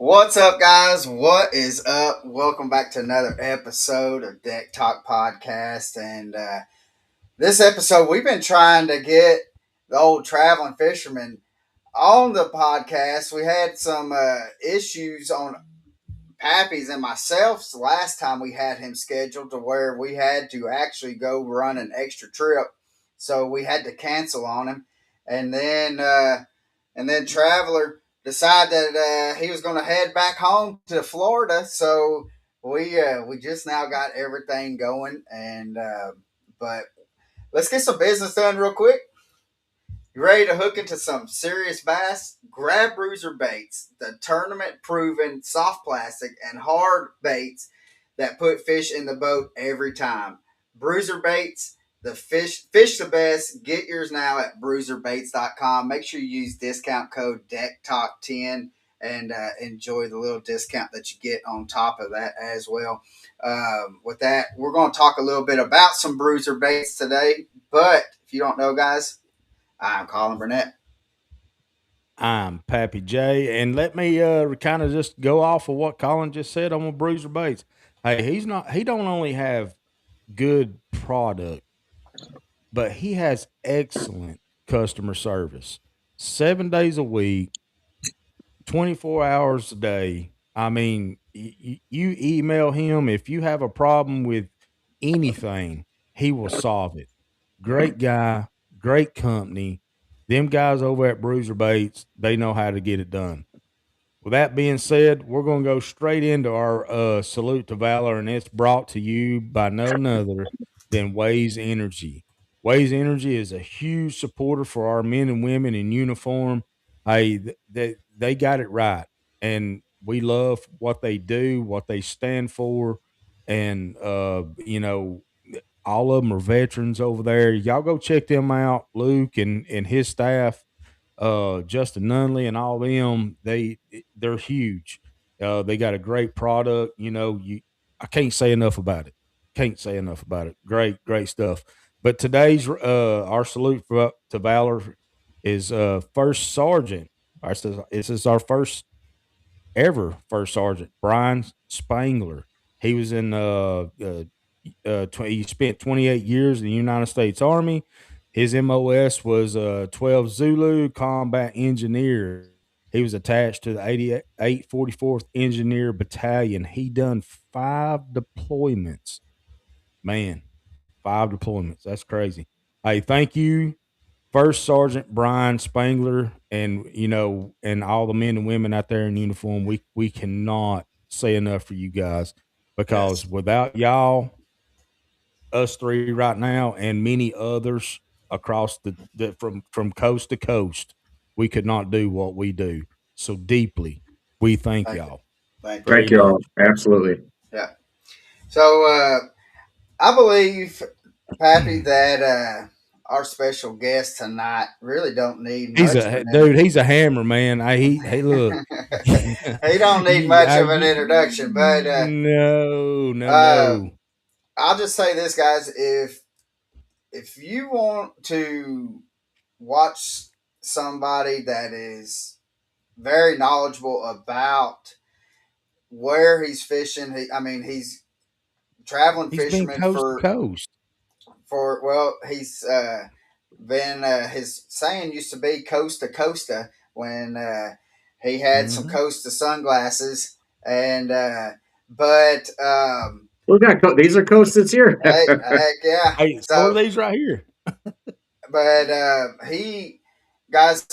What's up, guys? What is up? Welcome back to another episode of Deck Talk Podcast. And this episode, we've been trying to get the old traveling fisherman on the podcast. We had some issues on Pappy's and myself's last time we had him scheduled to where we had to actually go run an extra trip. So we had to cancel on him. And then Traveler decided that he was going to head back home to Florida. So we just now got everything going, and but let's get some business done real quick. You ready to hook into some serious bass? Grab Bruiser Baits, the tournament proven soft plastic and hard baits that put fish in the boat every time. Bruiser Baits, the fish the best. Get yours now at bruiserbaits.com. Make sure you use discount code DECKTALK10 and enjoy the little discount that you get on top of that as well. With that, we're going to talk a little bit about some Bruiser Baits today. But if you don't know, guys, I'm Colin Burnett. I'm Pappy J, and let me kind of just go off of what Colin just said on Bruiser Baits. Hey, he don't only have good product, but he has excellent customer service. 7 days a week, 24 hours a day. I mean, you email him if you have a problem with anything, he will solve it. Great guy, great company. Them guys over at Bruiser Baits, they know how to get it done. With that being said, we're going to go straight into our salute to valor, and it's brought to you by none other than Waze Energy. Waze Energy is a huge supporter for our men and women in uniform. They got it right, and we love what they do, what they stand for, and all of them are veterans over there. Y'all go check them out, Luke and his staff, Justin Nunley and all them. They're huge. They got a great product. I can't say enough about it. Can't say enough about it. Great stuff. But today's our salute to valor is First Sergeant. This is our first ever First Sergeant Brian Spangler. He was in he spent 28 years in the United States Army. His MOS was 12 Zulu Combat Engineer. He was attached to the 88 44th Engineer Battalion. He done 5 deployments. Man, 5 deployments. That's crazy. Hey, thank you, First Sergeant Brian Spangler, and all the men and women out there in uniform. We cannot say enough for you guys, because Yes. without y'all, us three right now, and many others across from coast to coast, we could not do what we do. So deeply, we thank Thank you. y'all Thank you. very Thank you all. much. Absolutely. Yeah. So I believe, Pappy, He's that our special guest tonight really don't need much of a an dude. He's a hammer, man. Hey, look. he don't need much of an introduction. But No, no, uh, no. I'll just say this, guys: if you want to watch somebody that is very knowledgeable about where he's fishing, he's traveling He's been fisherman coast to coast. he's been his saying used to be coast to costa when he had some Hmm. Costa sunglasses and but We got these are coasters here. heck yeah. Hey, so are So these right here. but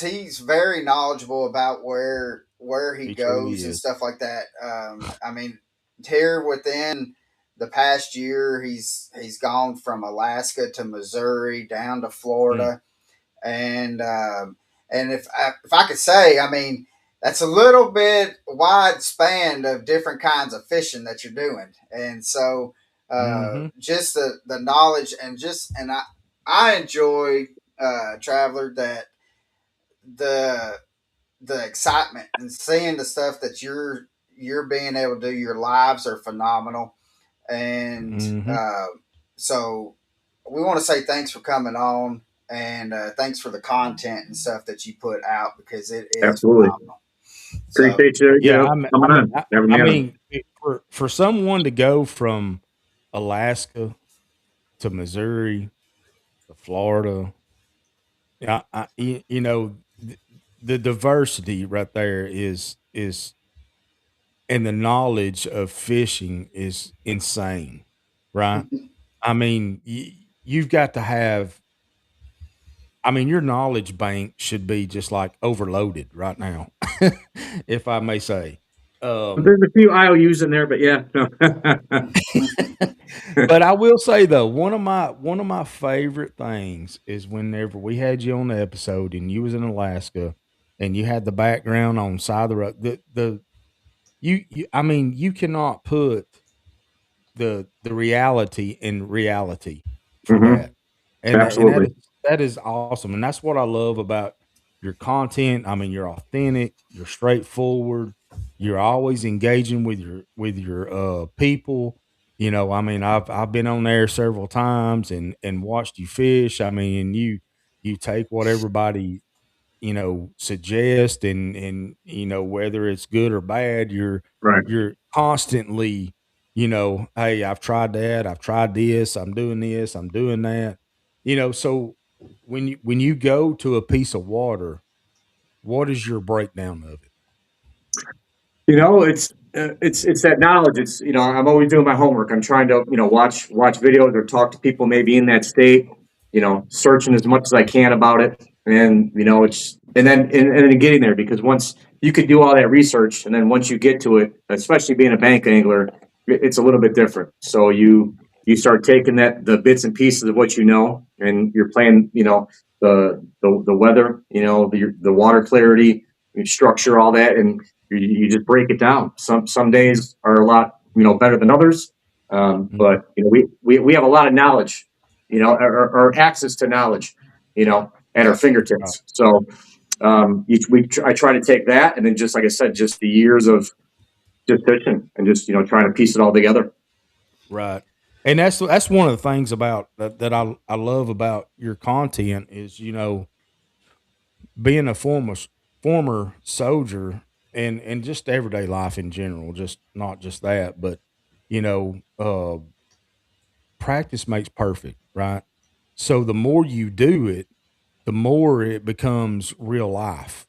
he's very knowledgeable about where he He truly goes and is. stuff like that. Here within the past year, he's gone from Alaska to Missouri down to Mm. Florida, and if I could say, that's a little bit wide span of different kinds of fishing that you're doing, and so Hmm. just the knowledge and I enjoy Traveler that the the excitement and seeing the stuff that you're being able to do. Your lives are phenomenal, and Hmm. so we want to say thanks for coming on and thanks for the content and stuff that you put out because it is Absolutely. phenomenal. So Appreciate you, Yeah, coming on. Never I met him. mean, for someone to go from Alaska to Missouri to Florida, you know, the diversity right there is and the knowledge of fishing is insane, right? I mean, you've got to have. I mean, your knowledge bank should be just like overloaded right now, if I may say. Um, There's a few IOUs in there, but yeah. No. but I will say though, one of my favorite things is whenever we had you on the episode and you was in Alaska and you had the background on side of the road. I mean, you cannot put the reality in reality for Hmm. that. And Absolutely. that is awesome, and that's what I love about your content. I mean, you're authentic, you're straightforward, you're always engaging with your people. I mean, I've been on there several times and watched you fish. I mean, you take what everybody suggest and whether it's good or bad, Right. you're constantly, hey, I've tried that, I've tried this, I'm doing that. So when you go to a piece of water, what is your breakdown of it? It's that knowledge. It's I'm always doing my homework. I'm trying to watch videos or talk to people maybe in that state. Searching as much as I can about it, and it's and then getting there because once you could do all that research, and then once you get to it, especially being a bank angler, it's a little bit different. So you start taking the bits and pieces of what and you're playing the weather, the water clarity, you structure all that, and you just break it down. Some days are a lot better than others, Mhm. but we have a lot of knowledge, or access to knowledge, at our yeah, Right. fingertips. So I try to take that, and then just like I said, just the years of just fishing and just trying to piece it all together. Right. And that's one of the things about that I love about your content is, being a former soldier and just everyday life in general, just not just that, but you know, uh, practice makes perfect, right? So the more you do it, the more it becomes real life.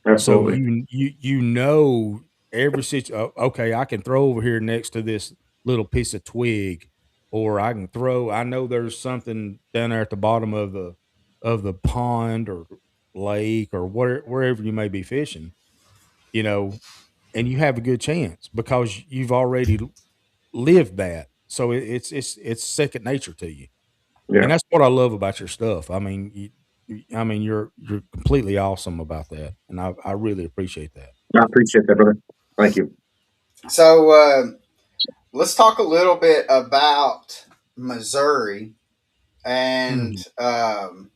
So Absolutely. you every situation. Okay, I can throw over here next to this little piece of twig, or I can throw. I know there's something down there at the bottom of the pond or lake or wherever you may be fishing. You know, and you have a good chance because you've already lived that. So it's second nature to you, and Yeah, that's what I love about your stuff. I mean, I mean, you're completely awesome about that, and I really appreciate that. I appreciate that, brother. Thank you. so let's talk a little bit about Missouri and Mhm.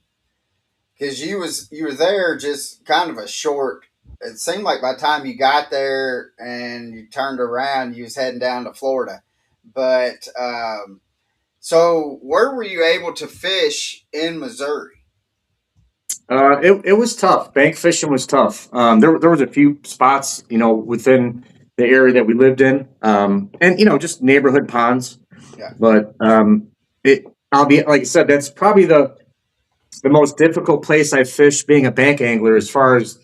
because you were there just kind of a short. It seemed like by the time you got there and you turned around, you was heading down to Florida. But so where were you able to fish in Missouri? It was tough. Bank fishing was tough. There was a few spots, within the area that we lived in, and just neighborhood ponds. Yeah, But it, I'll be like I said, that's probably the most difficult place I fished being a bank angler, as far as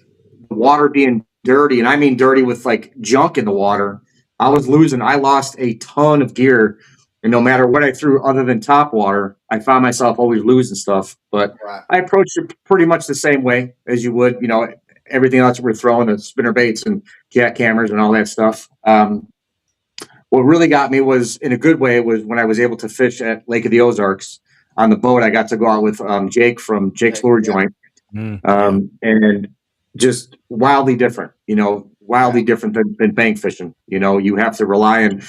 the water being dirty, and I mean dirty with like junk in the water. I was losing. I lost a ton of gear, and no matter what I threw other than top water, I found myself always losing stuff. But right. I approached it pretty much the same way as you would, everything else we're throwing, the spinner baits and jackhammers and all that stuff. What really got me was in a good way was when I was able to fish at Lake of the Ozarks on the boat. I got to go out with Jake from Jake's Jake, Lure yeah, Joint, Yeah. and just wildly different. yeah, Wildly different than bank fishing. You have to rely on.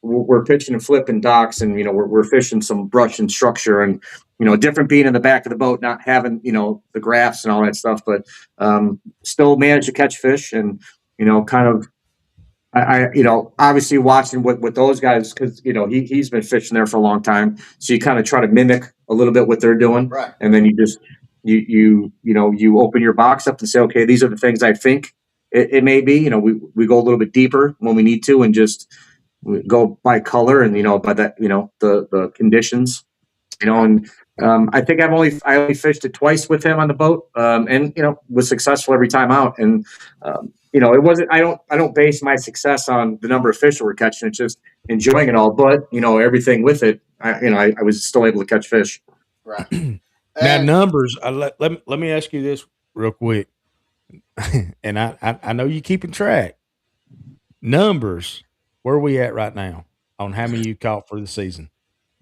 We're pitching and flipping docks, and we're fishing some brush and structure, and different being in the back of the boat, not having the graphs and all that stuff, but still manage to catch fish and kind of obviously watching what those guys, because he's been fishing there for a long time, so you kind of try to mimic a little bit what they're doing, right. and then you just you open your box up and say, okay, these are the things I think it may be, we go a little bit deeper when we need to and just go by color and, by that, the conditions, Right. and I think I only fished it twice with him on the boat, and was successful every time out. And it wasn't. I don't base my success on the number of fish that we're catching. It's just enjoying it all. But everything with it, I was still able to catch fish. Right. Now And numbers. Let me ask you this real quick, and I know you keeping track. Numbers. Where are we at right now on how many you caught for the season?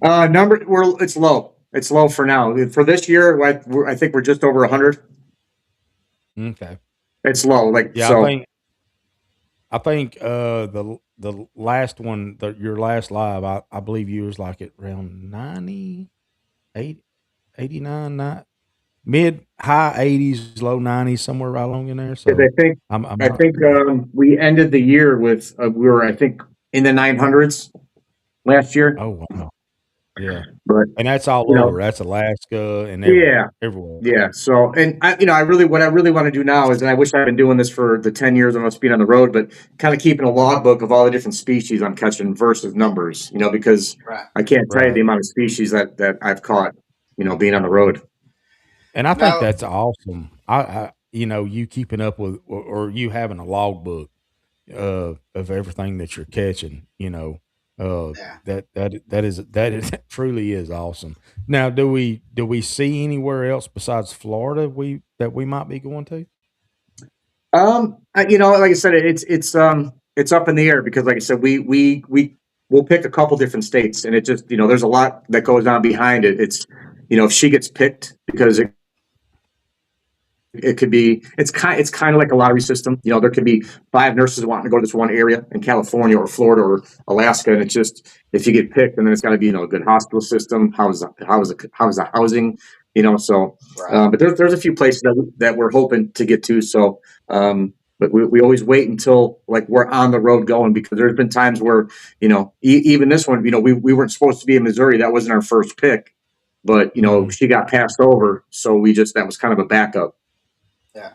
It's low. It's low for now. For this year, I think we're just over 100. Okay. It's low, like Yeah, so. I think the last one, your last live, I believe you was like at around 90, 80, 89, mid high 80s, low 90s, somewhere right along in there. Because So I'm I not. think we ended the year with we were, I think, in the 900s last year. Oh wow, yeah, But and that's all you know, over. That's Alaska and yeah, everywhere. yeah. So, and what I really want to do now is, and I wish I'd been doing this for the 10 years of us being on the road, but kind of keeping a logbook of all the different species I'm catching versus numbers. Because right. I can't tell you the Right. amount of species that I've caught. Being on the road. And I think No. that's awesome. You keeping up with or you having a logbook of everything that you're catching, uh, Yeah. that truly is awesome. Now, do we see anywhere else besides Florida that we might be going to? Like I said, it's up in the air because, like I said, we'll pick a couple different states, and it just, there's a lot that goes on behind it. It's, if she gets picked because it could be it's kind of like a lottery system. There could be five nurses wanting to go to this one area in California or Florida or Alaska, and it's just if you get picked, and then it's got to be a good hospital system. How's the housing? So Right. but there's a few places that we're hoping to get to. So but we always wait until like we're on the road going because there's been times where even this one we weren't supposed to be in Missouri. That wasn't our first pick, but Mhm. she got passed over, so that was kind of a backup. Yeah.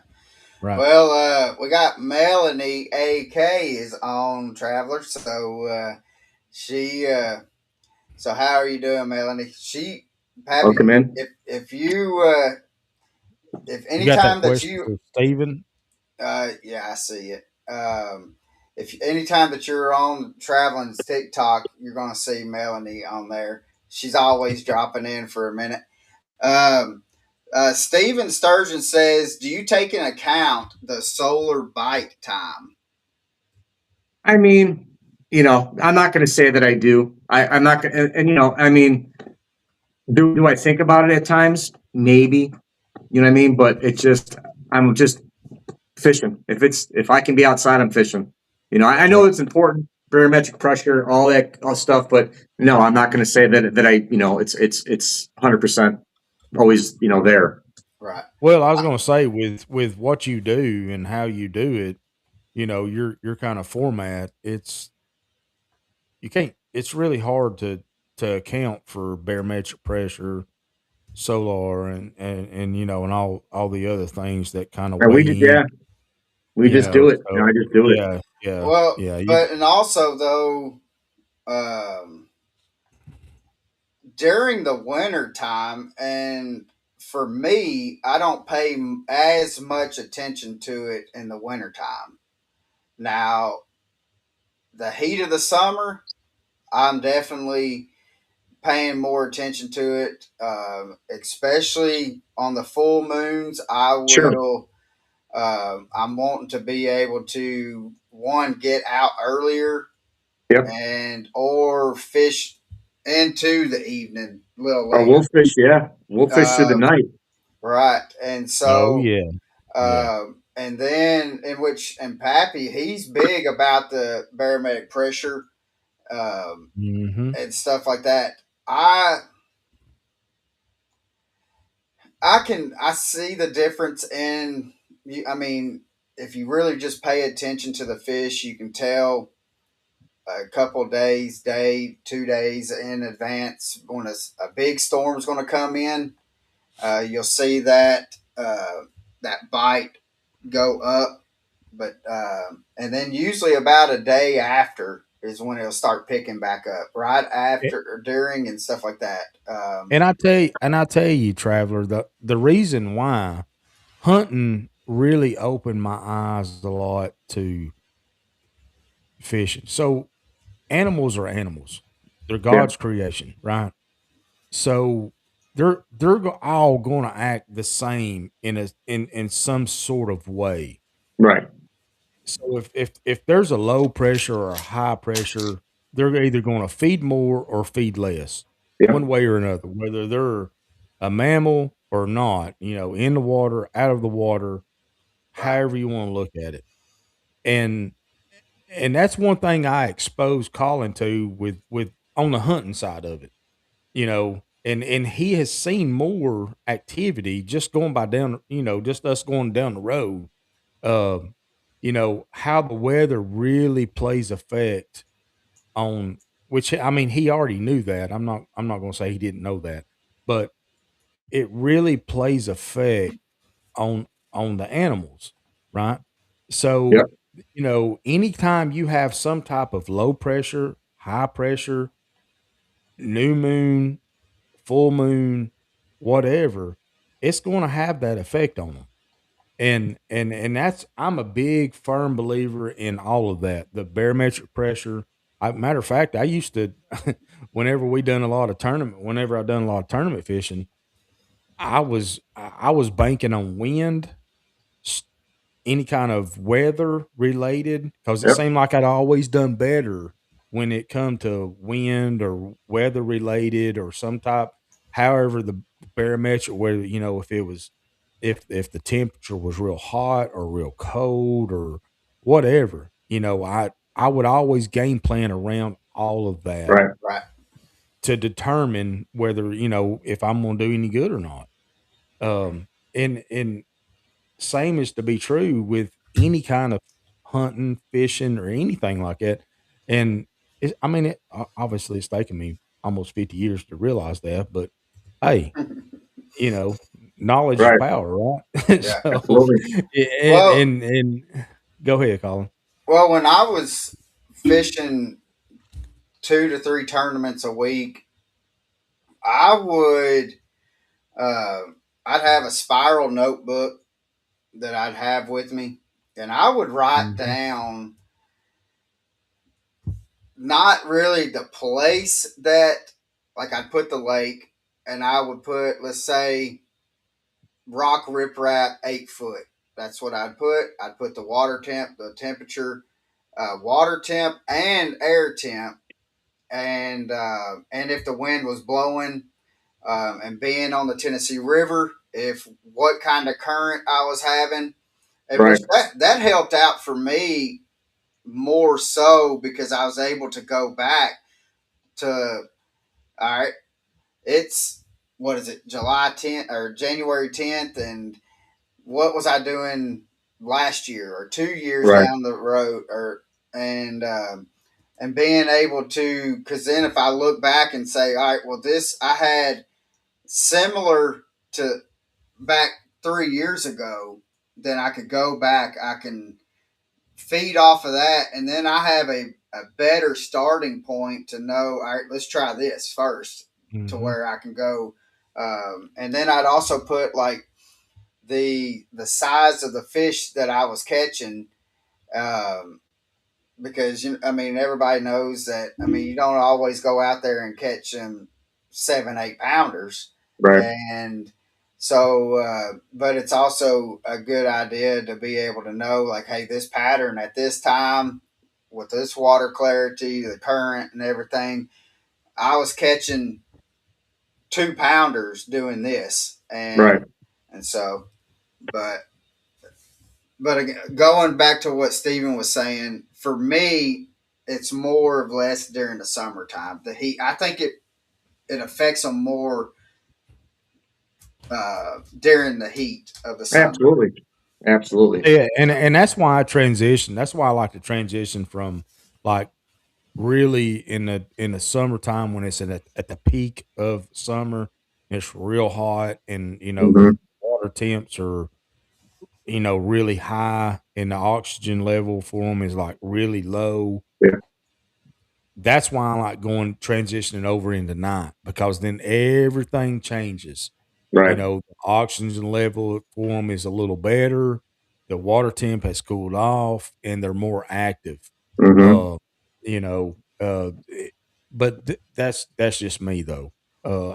Right. Well, we got Melanie AK is on Traveler, so she. So how are you doing, Melanie? Welcome Pappy, in. if you if You got that anytime that question you for Steven? yeah, I see it. If anytime that you're on Traveling's TikTok, you're gonna see Melanie on there. She's always dropping in for a minute. Um, Steven Sturgeon says, "Do you take into account the solar bite time?" I mean, I'm not going to say that I do. I'm not going, and I mean, do I think about it at times? Maybe, you know what I mean. But I'm just fishing. If I can be outside, I'm fishing. I know Right. it's important, barometric pressure, all that all stuff. But no, I'm not going to say that I, it's 100% always there. Right. Well, I was going to say with what you do and how you do it, your kind of format, you can't. It's really hard to account for barometric pressure, solar, and and all the other things that kind of And weigh in. yeah, we just do it. So I just do it. yeah, yeah, Well, yeah. You but and also though, um, during the winter time, and for me, I don't pay as much attention to it in the winter time. Now, the heat of the summer, I'm definitely paying more attention to it, especially on the full moons. I Sure. will. I'm wanting to be able to one get out earlier Yep. and or fish into the evening a little Oh, we'll later. fish. Yeah, we'll fish through the Uh, night. right, and oh so yeah, yeah. and then in which and Pappy, he's big about the barometric pressure Hmm. and stuff like that. I I see the difference in. I mean, if you really just pay attention to the fish, you can tell a couple days, 2 days in advance when a big storm is going to come in. You'll see that that bite go up but and then usually about a day after is when it'll start picking back up, right after or during and stuff like that. And I tell you, traveler, the reason why hunting really opened my eyes a lot to fishing. So animals are animals. They're Yeah. God's creation, right? So all going to act the same in some sort of way. Right. So if there's a low pressure or a high pressure, they're either going to feed more or feed less, Yeah. one way or another. Whether they're a mammal or not, in the water, out of the water, Right. however you want to look at it. And and that's one thing I expose Colin to with on the hunting side of it, and he has seen more activity just going by down, just us going down the road. Um, how the weather really plays effect on which I mean he already knew that. I'm not gonna say he didn't know that, but it really plays effect on the animals, right? Yeah. So, anytime you have some type of low pressure, high pressure, new moon, full moon, whatever, it's going to have that effect on them. And that's I'm a big firm believer in all of that. The barometric pressure. Matter of fact, I used to whenever I done a lot of tournament fishing, I was banking on wind, s- any kind of weather related, because it Yep. seemed like I'd always done better when it come to wind or weather related or some type. However, the barometric, whether if it was if the temperature was real hot or real cold or whatever, I would always game plan around all of that Right. Right. to determine whether if I'm going to do any good or not. And same is to be true with any kind of hunting, fishing, or anything like that. And I mean, obviously, it's taken me almost 50 years to realize that. But hey, you know, knowledge is Right. power, right? Yeah. So, Absolutely. and, Well, and and go ahead, Colin. when I was fishing 2 to 3 tournaments a week, I would uh, I'd have a spiral notebook that I'd have with me, and I would write Mhm. down not really the place that, like, I'd put the lake, and I would put, let's say, rock riprap 8 foot. That's what I'd put. I'd put the water temp, the temperature, water temp, and air temp, and if the wind was blowing, and being on the Tennessee River, if what kind of current I was having, and which Right. that helped out for me more so because I was able to go back to, all right, it's, what is it, July 10th or January 10th, and what was I doing last year or 2 years Right. down the road, or and and being able to, because then if I look back and say, all right, well, this I had similar to back 3 years ago, then I could go back, I can feed off of that, and then I have a better starting point to know, all right, let's try this first, to Mhm. where I can go. And then I'd also put like the size of the fish that I was catching, um, because I mean everybody knows that, I mean, you don't always go out there and catch them 7 8 pounders, Right. and so but it's also a good idea to be able to know, like, hey, this pattern at this time with this water clarity, the current and everything, I was catching 2 pounders doing this, Right. and so, but again, going back to what Steven was saying, for me, it's more or less during the summertime. The heat, I think it affects them more during the heat of the summer. Absolutely. Absolutely. Yeah, and that's why I transition. That's why I like to transition from like really in the summertime when it's at the peak of summer, it's real hot, and the Hmm. water temps are really high and the oxygen level for them is like really low. Yeah. That's why I like going transitioning over into night because then everything changes. Right. The oxygen level for them is a little better. The water temp has cooled off and they're more active. Mm-hmm. Uh, you know, but that's just me though.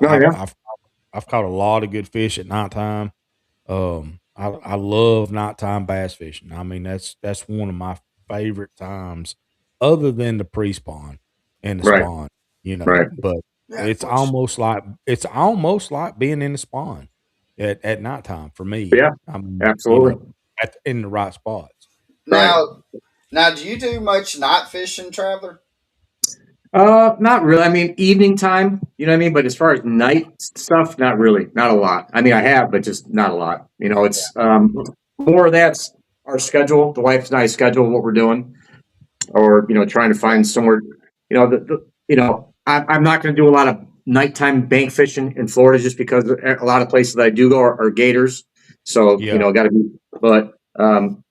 No, yeah. I've caught a lot of good fish at nighttime. I love nighttime bass fishing. I mean, that's one of my favorite times, other than the pre-spawn and the Right. spawn. Right. But Yeah, it's almost like being in the spawn at nighttime for me. Yeah. I'm Absolutely. in the right spots. Right. now, do you do much night fishing, Traveler? Not really. I mean, evening time, you know what I mean? But as far as night stuff, not really. Not a lot. I mean, I have, but just not a lot. It's more of that's our schedule, the wife and I schedule what we're doing, or trying to Yeah, find somewhere. I'm not going to do a lot of nighttime bank fishing in Florida just because a lot of places that I do go are gators. So Yeah. got to be. But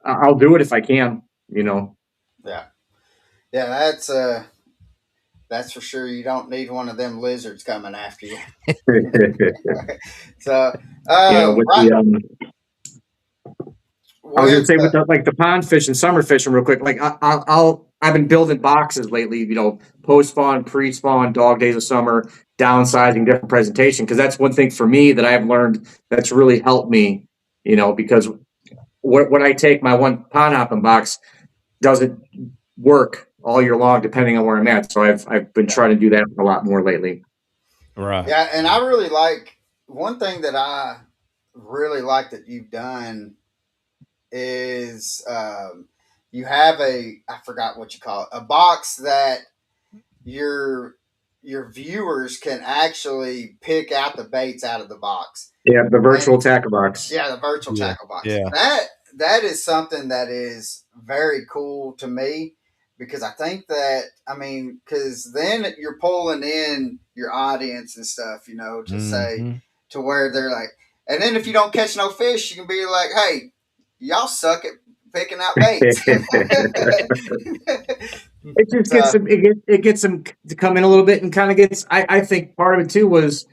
I'll do it if I can. You know. yeah, yeah. That's for sure. You don't need one of them lizards coming after you. So, With right the I was going to with say with the pond fishing, summer fishing, real quick. Like I've been building boxes lately. Post spawn, pre spawn, dog days of summer, downsizing, different presentation. Because that's one thing for me that I've learned that's really helped me. Because what I take my one pond hopping box doesn't work all year long, depending on where I'm at. So I've been yeah, trying to do that a lot more lately. Right. yeah, and I really like one thing that I really like that you've done is you have I forgot what you call it, a box that your your viewers can actually pick out the baits out of the box. Yeah, the And virtual tackle box. yeah, the virtual Yeah. tackle box. Yeah. That is something that is very cool to me because I think that because then you're pulling in your audience and stuff, to say Hmm. to where they're like, and then if you don't catch no fish, you can be like, hey, y'all suck at picking out baits. It just gets So them. It gets them to come in a little bit, and kind of gets. I think part of it too was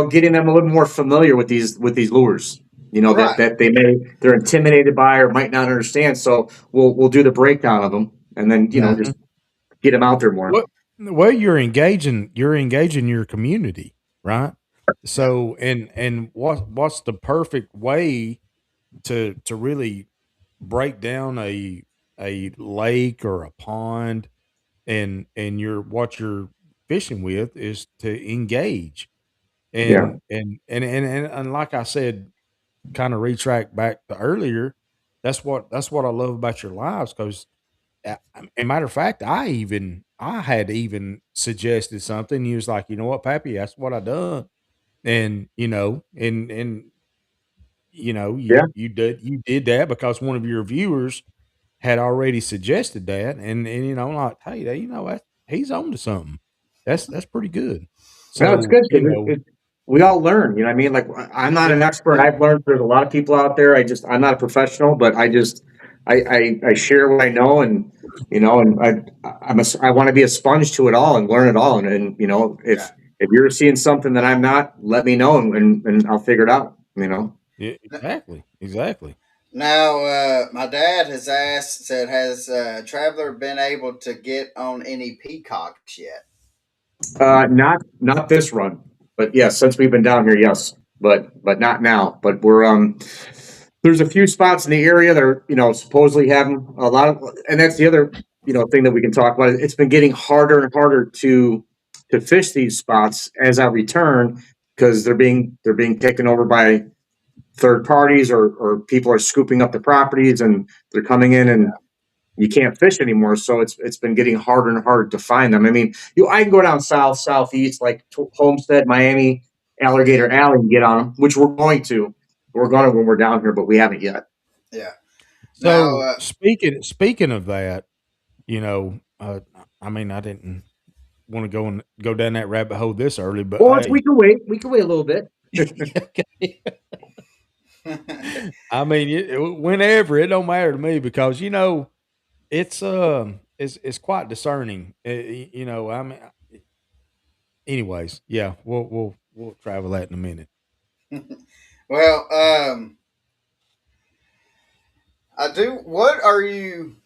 getting them a little more familiar with these lures. That right, they're intimidated by or might not understand. So we'll do the breakdown of them, and then yeah, just get them out there more. What well, you're engaging your community, right? yeah, So and what's the perfect way to really break down a lake or a pond and what you're fishing with is to engage Yeah, and like I said, kind of retract back to earlier. That's what I love about your lives because a matter of fact, I had even suggested something. He was like, you know what, Pappy, that's what I done. And yeah. you did that because one of your viewers had already suggested that, and I'm like, hey, he's on to something. That's pretty good. No, it's So good because we all learn. You know what I mean? Like I'm not yeah, an expert. yeah, I've learned there's a lot of people out there. I'm not a professional, but I share what I know, and I want to be a sponge to it all and learn it all. And yeah. if you're seeing something that I'm not, let me know, and I'll figure it out. yeah, exactly. Now, my dad has said, has Traveler been able to get on any peacocks yet? Not this run, but yes, since we've been down here, yes, but not now. But we're there's a few spots in the area that are supposedly having a lot of, and that's the other thing that we can talk about. It's been getting harder and harder to fish these spots as I return because they're being taken over by third parties, or people are scooping up the properties and they're coming in, and you can't fish anymore. So it's been getting harder and harder to find them. I mean, I can go down south, southeast, like Homestead, Miami, Alligator Alley, and get on them, which we're going to. We're going to when we're down here, but we haven't yet. Yeah. Now, So speaking of that, you know, uh, I mean, I didn't want to go down that rabbit hole this early, but Well, we hey, can wait. We can wait a little bit. okay. I mean, whenever it don't matter to me because it's quite discerning. I mean, anyways, yeah, we'll travel that in a minute. Well, I do. What are you?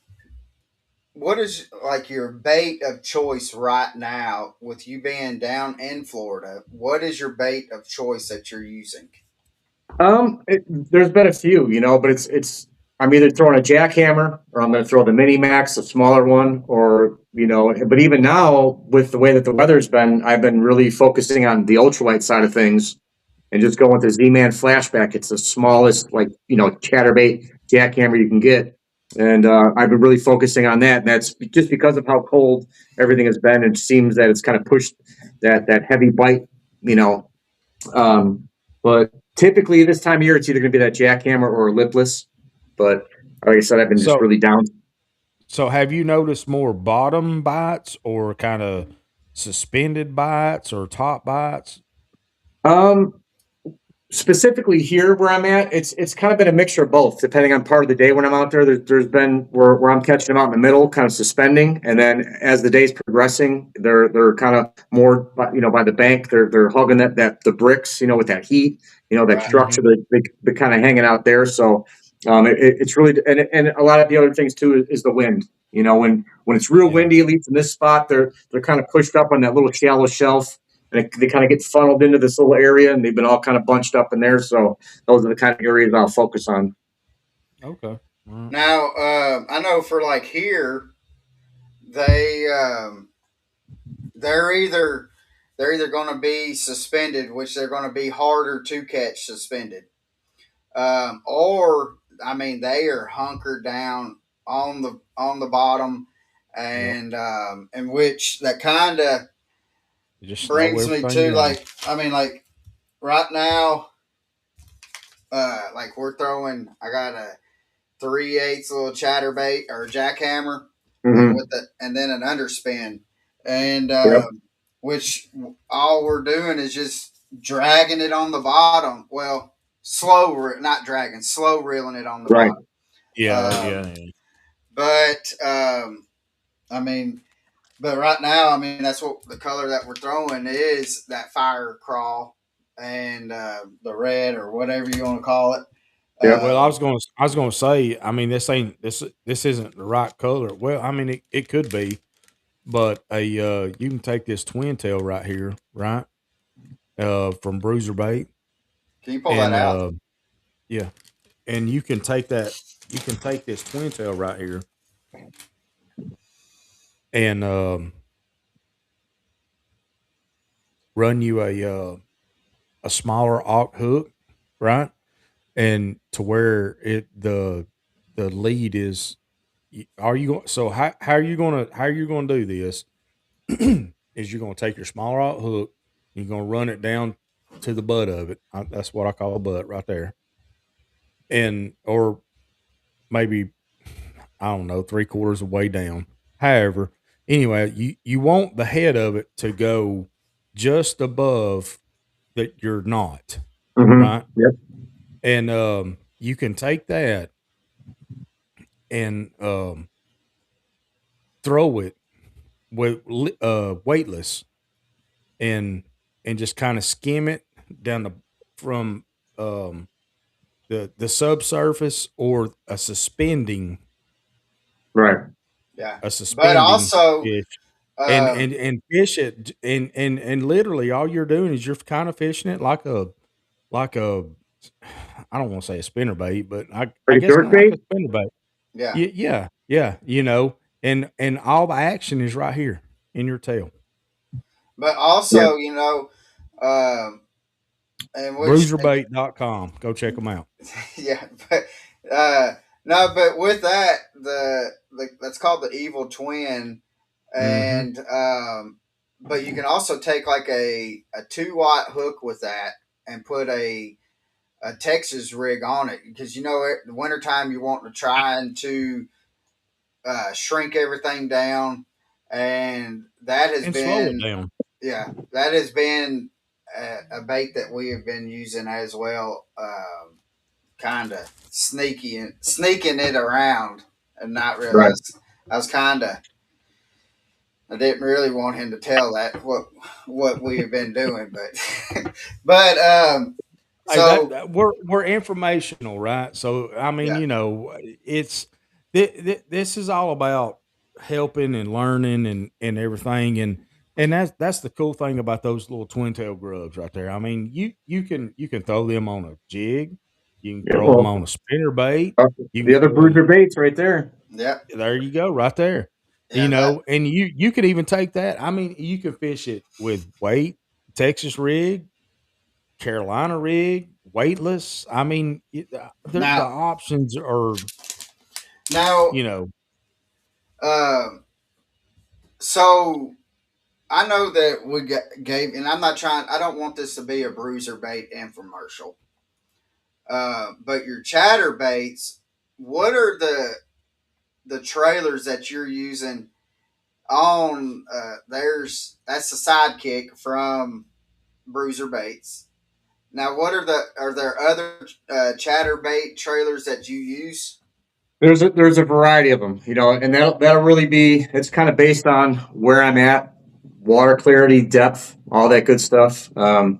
What is like your bait of choice right now with you being down in Florida? What is your bait of choice that you're using? There's been a few, but it's I'm either throwing a jackhammer or I'm going to throw the mini max, a smaller one, or But even now, with the way that the weather's been, I've been really focusing on the ultralight side of things and just going with the Z-Man flashback. It's the smallest, like chatterbait jackhammer you can get, and I've been really focusing on that. And that's just because of how cold everything has been. It seems that it's kind of pushed that heavy bite, you know, but typically this time of year, it's either going to be that jackhammer or lipless. But like I said, I've been just So, really down. so have you noticed more bottom bites or kind of suspended bites or top bites? Um, Specifically here where I'm at, it's kind of been a mixture of both, depending on part of the day when I'm out there. There's been where I'm catching them out in the middle, kind of suspending, and then as the day's progressing, they're kind of more by the bank. They're hugging that the bricks, with that heat, that Right. structure, Hmm. they're kind of hanging out there. So it's really and a lot of the other things too is the wind. When it's real Yeah. windy, at least in this spot, they're kind of pushed up on that little shallow shelf, and they kind of get funneled into this little area, and they've been all kind of bunched up in there. So those are the kind of areas I'll focus on. Okay. All right. Now, I know for like here, they they're either they're either going to be suspended, which they're going to be harder to catch suspended, or I mean they are hunkered down on the bottom, Yep. and in which that kind of You just slow brings me everything to down. like I mean like right now, like we're throwing. I got a 3/8 little chatterbait or jackhammer, and Mm-hmm. with the and then an underspin, and Yep. which all we're doing is just dragging it on the bottom. Well, not dragging, slow reeling it on the Right. bottom. Yeah. Um, Yeah. but I mean, but right now, I mean, that's what the color that we're throwing is that fire crawl and the red or whatever you want to call it. Yep. Well, Um, I was gonna say, I mean, this isn't the right color. Well, I mean, it could be, but you can take this twin tail right here, right, from Bruiser Bait, can you pull that and out? yeah, and you can take this twin tail right here, and run you a smaller aught hook, right, and to where the lead is. Are you going? So how are you going to do this? Is you're going to take your smaller aught hook, you're going to run it down to the butt of it. That's what I call a butt right there, and or maybe I don't know 3/4 of the way down. However, anyway, you want the head of it to go just above that you're not Mm-hmm. right, Yep. and you can take that and throw it with weightless and just kind of skim it down from um the subsurface or Right. Yeah, a but suspending also, fish um, and fish it and literally all you're doing is you're kind of fishing it like a I don't want to say a spinner bait, but I Pretty guess short kind of like bait. a spinner bait. yeah, Yeah, and all the action is right here in your tail. but Yeah. also, um, and which, Bruiserbait.com. Go check them out. yeah, but uh, no, but with that, that's called the evil twin, Mhm. and but you can also take like a 2 watt hook with that and put a Texas rig on it because the wintertime you want to try and to shrink everything down, and that has And slow it been down. yeah, that has been a bait that we have been using as well. kind of sneaking it around and not Right. realize I was kind of I didn't really want him to tell that what we have been doing, but but Hey, so we're informational, right? So I mean, yeah. it's this is all about helping and learning and everything, and that's the cool thing about those little twin tail grubs right there. I mean, you can throw them on a jig, you can Yeah. throw them Well, on a spinner bait, you can the other throw them. bruiser baits right there. Yep. There you go, right there. Yeah. That. And you could even take that. I mean, you can fish it with weight, Texas rig, Carolina rig, weightless. I mean, the Now, options are, now, you know, um, so I know that gave, and I'm not trying. I don't want this to be a bruiser bait infomercial. But your chatter baits, what are the trailers that you're using on? There's that's the sidekick from Bruiser Baits. Now, what are there other chatterbait trailers that you use? There's a variety of them, and that'll really be. It's kind of based on where I'm at, water clarity, depth, all that good stuff. I'm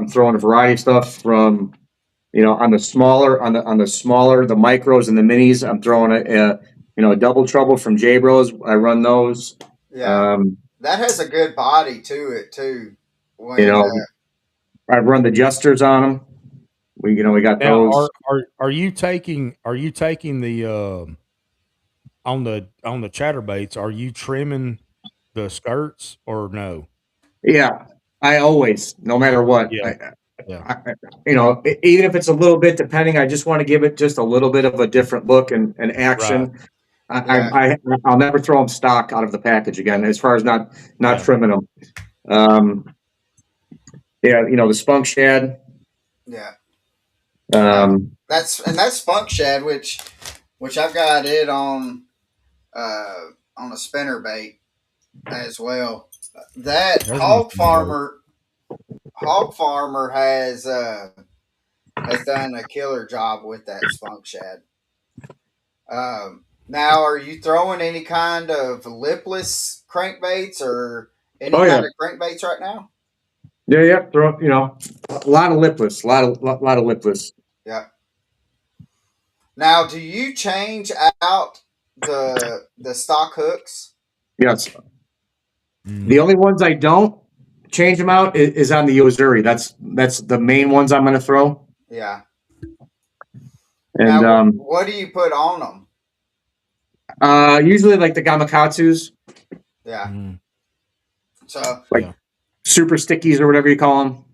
throwing a variety of stuff from, on the smaller, the micros and the minis. I'm throwing a double trouble from J Bros. I run those. Yeah, Um, that has a good body to it too. you When know, I run the jesters on them. We got now those. are you taking the on the chatterbaits? Are you trimming the skirts or no? Yeah, I always, no matter what, Yeah, yeah, even if it's a little bit, depending, I just want to give it just a little bit of a different look and right, action. yeah, I'll never throw them stock out of the package again, as far as not yeah. trimming them. Um, yeah, the spunk shad. yeah, now Um, that's spunk shad, which I've got it on a spinner bait as well. That There's my spinner bait. Hog Farmer has done a killer job with that spunk shad. Now, are you throwing any kind of lipless crankbaits or any oh kind yeah, of crankbaits right now? yeah, yeah. Throw, a lot of lipless, lot of lipless. Yeah. Now, do you change out the stock hooks? Yes, the Mm, only ones I don't change them out is on the Ozuri. That's the main ones I'm going to throw. Yeah. And Now, what do you put on them? usually like the gamakatsus, Yeah. mm, So, like yeah. super stickies or whatever you call them.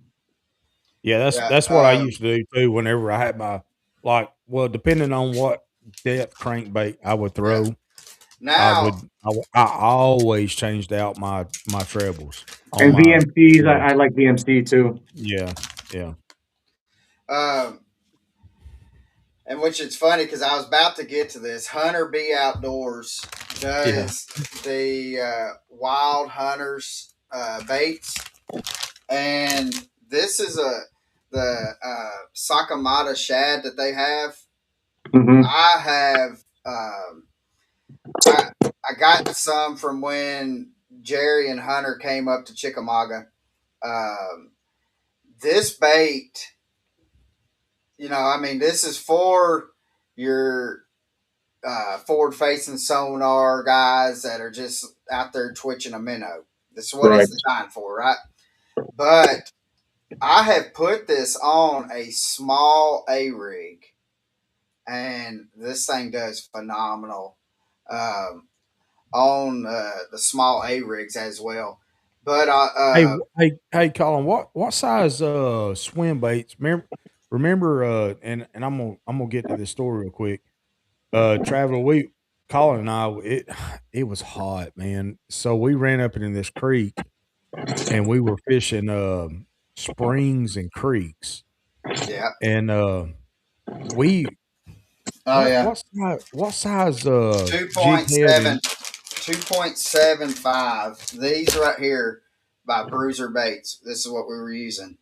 Yeah, that's yeah. that's what I used to do too. Whenever I had well, depending on what depth crankbait I would Yeah. throw, Now, I always changed out my trebles on And my VMCs, yeah I like VMC too. yeah yeah um, and which it's funny because I was about to get to this. Hunter B Outdoors yeah. does the Wild Hunters baits, and this is the Sakamata shad that they have. Hmm. I have I I got some from when Jerry and Hunter came up to Chickamauga. Um, this bait, I mean, this is for your forward facing sonar guys that are just out there twitching a minnow. This is what Right. it's designed for, right? But I have put this on a small A rig, and this thing does phenomenal um, on the small A rigs as well. But Hey, Colin, what size swim baits? Remember and I'm gonna get to this story real quick. Traveler, Colin and I, it was hot, man. So we ran up in this creek and we were fishing springs and creeks, yeah, and we oh yeah, what size jig head 2.7, 2.75. These right here by Bruiser Baits. This is what we were using.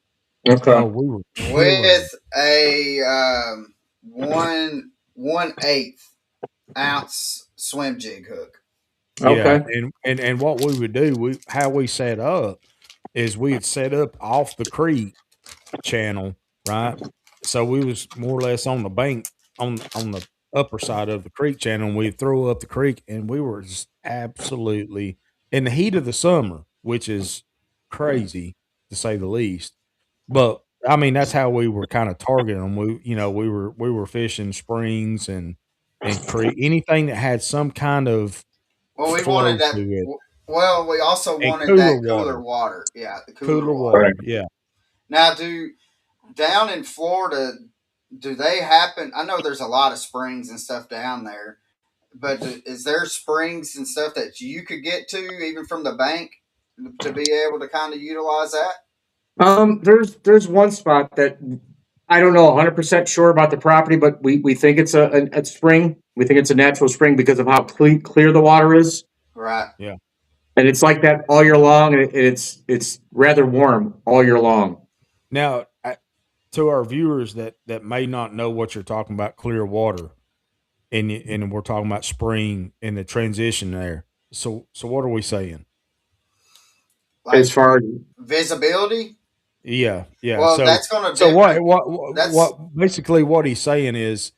Okay. Oh, we were killing with them. a 1/8 ounce swim jig hook. Yeah, Okay. and what we would do, we how we set up is we'd set up off the creek channel, right? So we was more or less on the bank on the upper side of the creek channel, and we throw up the creek, and we were just absolutely in the heat of the summer, which is crazy to say the least. But I mean, that's how we were kind of targeting them. We were fishing springs and creek, anything that had some kind of Well, we flow wanted to that. it, Well, we also and wanted cooler that cooler water, water. Yeah, the cooler cooler water. Right. water. Yeah. Now, do down in Florida, do they happen? I know there's a lot of springs and stuff down there, but is there springs and stuff that you could get to even from the bank to be able to kind of utilize that? There's one spot that I don't know 100% sure about the property, but we think it's a spring. We think it's a natural spring because of how clear the water is, Right. Yeah. and it's like that all year long, and it's rather warm all year long. Now, to our viewers that may not know what you're talking about, clear water, and we're talking about spring and the transition there. So what are we saying? As Like far as Yeah. visibility. Yeah, yeah. Well, So that's going to so different. That's what basically what he's saying is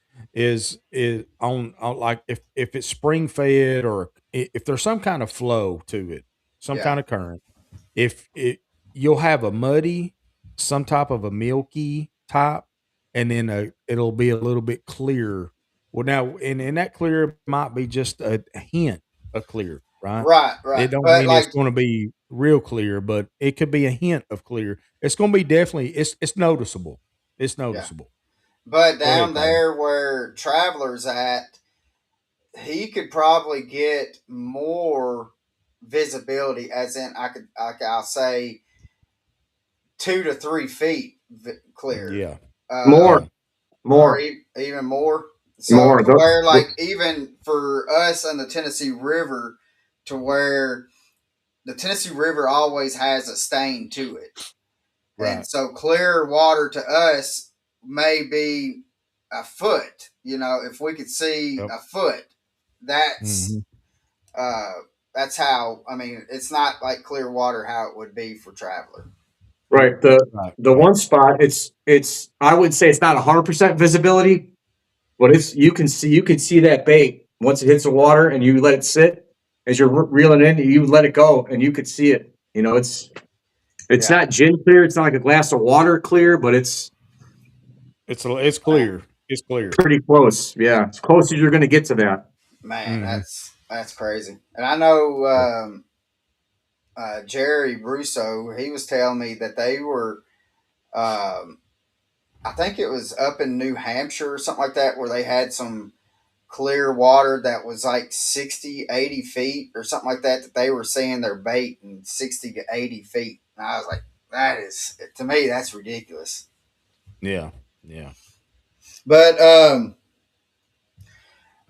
on like if it's spring fed or if there's some kind of flow to it, some yeah. kind of current, if it you'll have a muddy, some type of a milky type, and then it'll be a little bit clear. Well, now and that clear might be just a hint of clear, right? Right. It Right. don't But mean it's like, going to be real clear, but it could be a hint of clear. It's going to be definitely it's noticeable. It's yeah. noticeable. But Go ahead, down Patty. there where Traveler's at, he could probably get more visibility, as in I'll say 2 to 3 feet clear, Yeah, uh, more, yeah. or more, even more. So more. to where like even for us on the Tennessee River, to where the Tennessee River always has a stain to it, and Right. so clear water to us may be a foot. If we could see Yep. a foot, that's Hmm. uh, that's how. I mean, it's not like clear water how it would be for Traveler. Right. The Right. the Right. one spot it's I would say it's not 100% visibility, but it's you can see that bait once it hits the water and you let it sit as you're reeling in, you let it go and you could see it. It's Yeah, not gin clear, it's not like a glass of water clear, but it's It's man, clear. It's clear. pretty close. Yeah, as close as you're going to get to that. man, Hmm. that's crazy. And I know Yeah. Jerry Russo. He was telling me that they were. Um, I think it was up in New Hampshire or something like that, where they had some clear water that was like 60, 80 feet or something like that, that they were seeing their bait in 60 to 80 feet. And I was like, that is, to me, that's ridiculous. Yeah. Yeah. But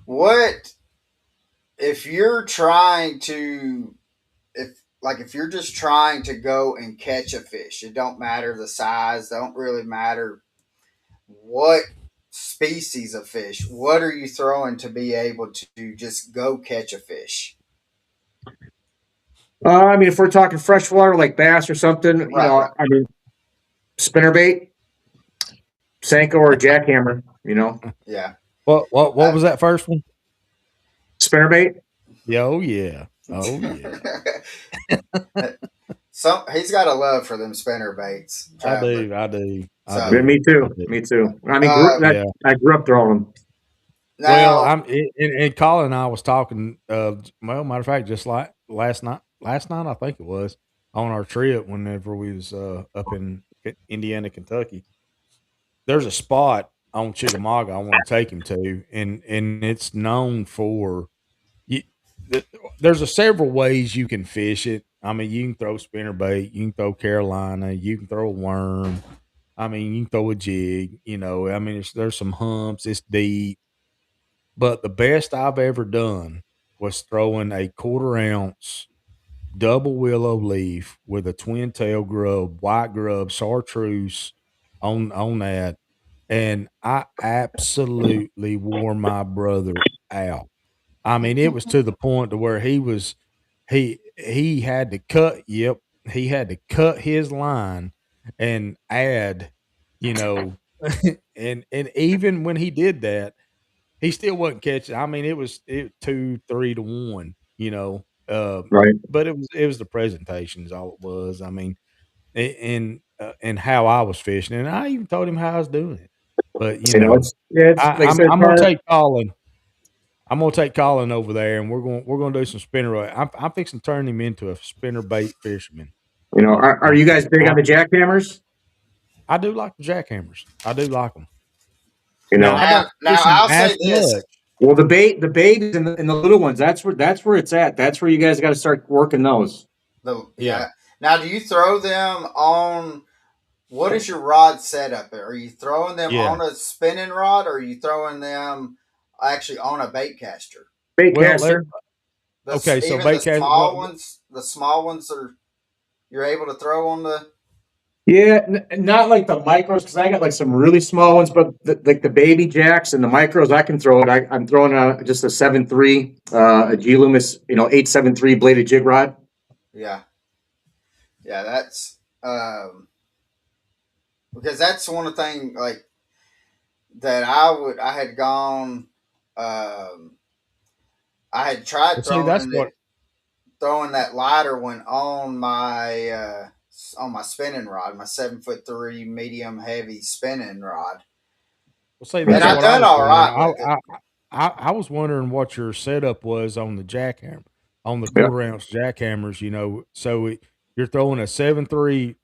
what if you're trying to, if you're just trying to go and catch a fish, it don't matter the size, don't really matter what species of fish, what are you throwing to be able to just go catch a fish? I mean, if we're talking freshwater like bass or something, Right, right. I mean, spinnerbait, Senko or jackhammer, Yeah. What Uh, was that first one? spinnerbait. Yeah. Oh yeah. Oh yeah. so he's got a love for them spinner baits, I Traveler. do. I do. I So Yeah, do. me I too. do. Me too. I mean, uh, Yeah. I grew up throwing them. Well, now, and Colin and I was talking. Well, matter of fact, just like last night I think it was on our trip. Whenever we was up in Indiana, Kentucky, there's a spot on Chickamauga I want to take him to, and it's known for you. th- There's several ways you can fish it. I mean, you can throw spinner bait, you can throw Carolina, you can throw a worm. I mean, you can throw a jig. I mean, there's some humps. It's deep. But the best I've ever done was throwing a quarter ounce. double willow leaf with a twin tail grub, white grub, chartreuse on that, and I absolutely wore my brother out. I mean, it was to the point to where he had to cut. Yep, he had to cut his line and add, you know, and even when he did that, he still wasn't catching. I mean, it 2, 3 to 1, Right. but it was the presentation is all it was. I mean, and how I was fishing, and I even told him how I was doing it. But It's yeah, it's like I said, I'm gonna take Colin. I'm gonna take Colin over there, and we're gonna do some spinner. I'm fixing to turn him into a spinner bait fisherman. are And you guys big on the jackhammers? I do like the jackhammers. I do like them. You Now know, I Now, don't now fish them I'll as say this. much. well, the babies and the little ones. That's where it's at. That's where you guys got to start working those. Yeah, Yeah. Now, do you throw them on? What is your rod setup? Are you throwing them yeah. on a spinning rod, or are you throwing them actually on a bait caster? Bait Well, let caster. okay. So Even the bait cast. small ones, are you're able to throw on the. Yeah, not like the micros because I got like some really small ones, but like the baby jacks and the micros, I can throw it. I'm throwing just a 7.3, a G Loomis, 8.73 bladed jig rod. Yeah, yeah, that's because that's one of the things like that I had gone. Um, I had tried Well, see, that's what. throwing that lighter one on my spinning rod, my 7'3" medium heavy spinning rod, Well, see, and that's Okay. I what I done was all wondering. right with it. I was wondering what your setup was on the jackhammer, on the Yeah, 1/4 ounce jackhammers. So you're throwing a 7.3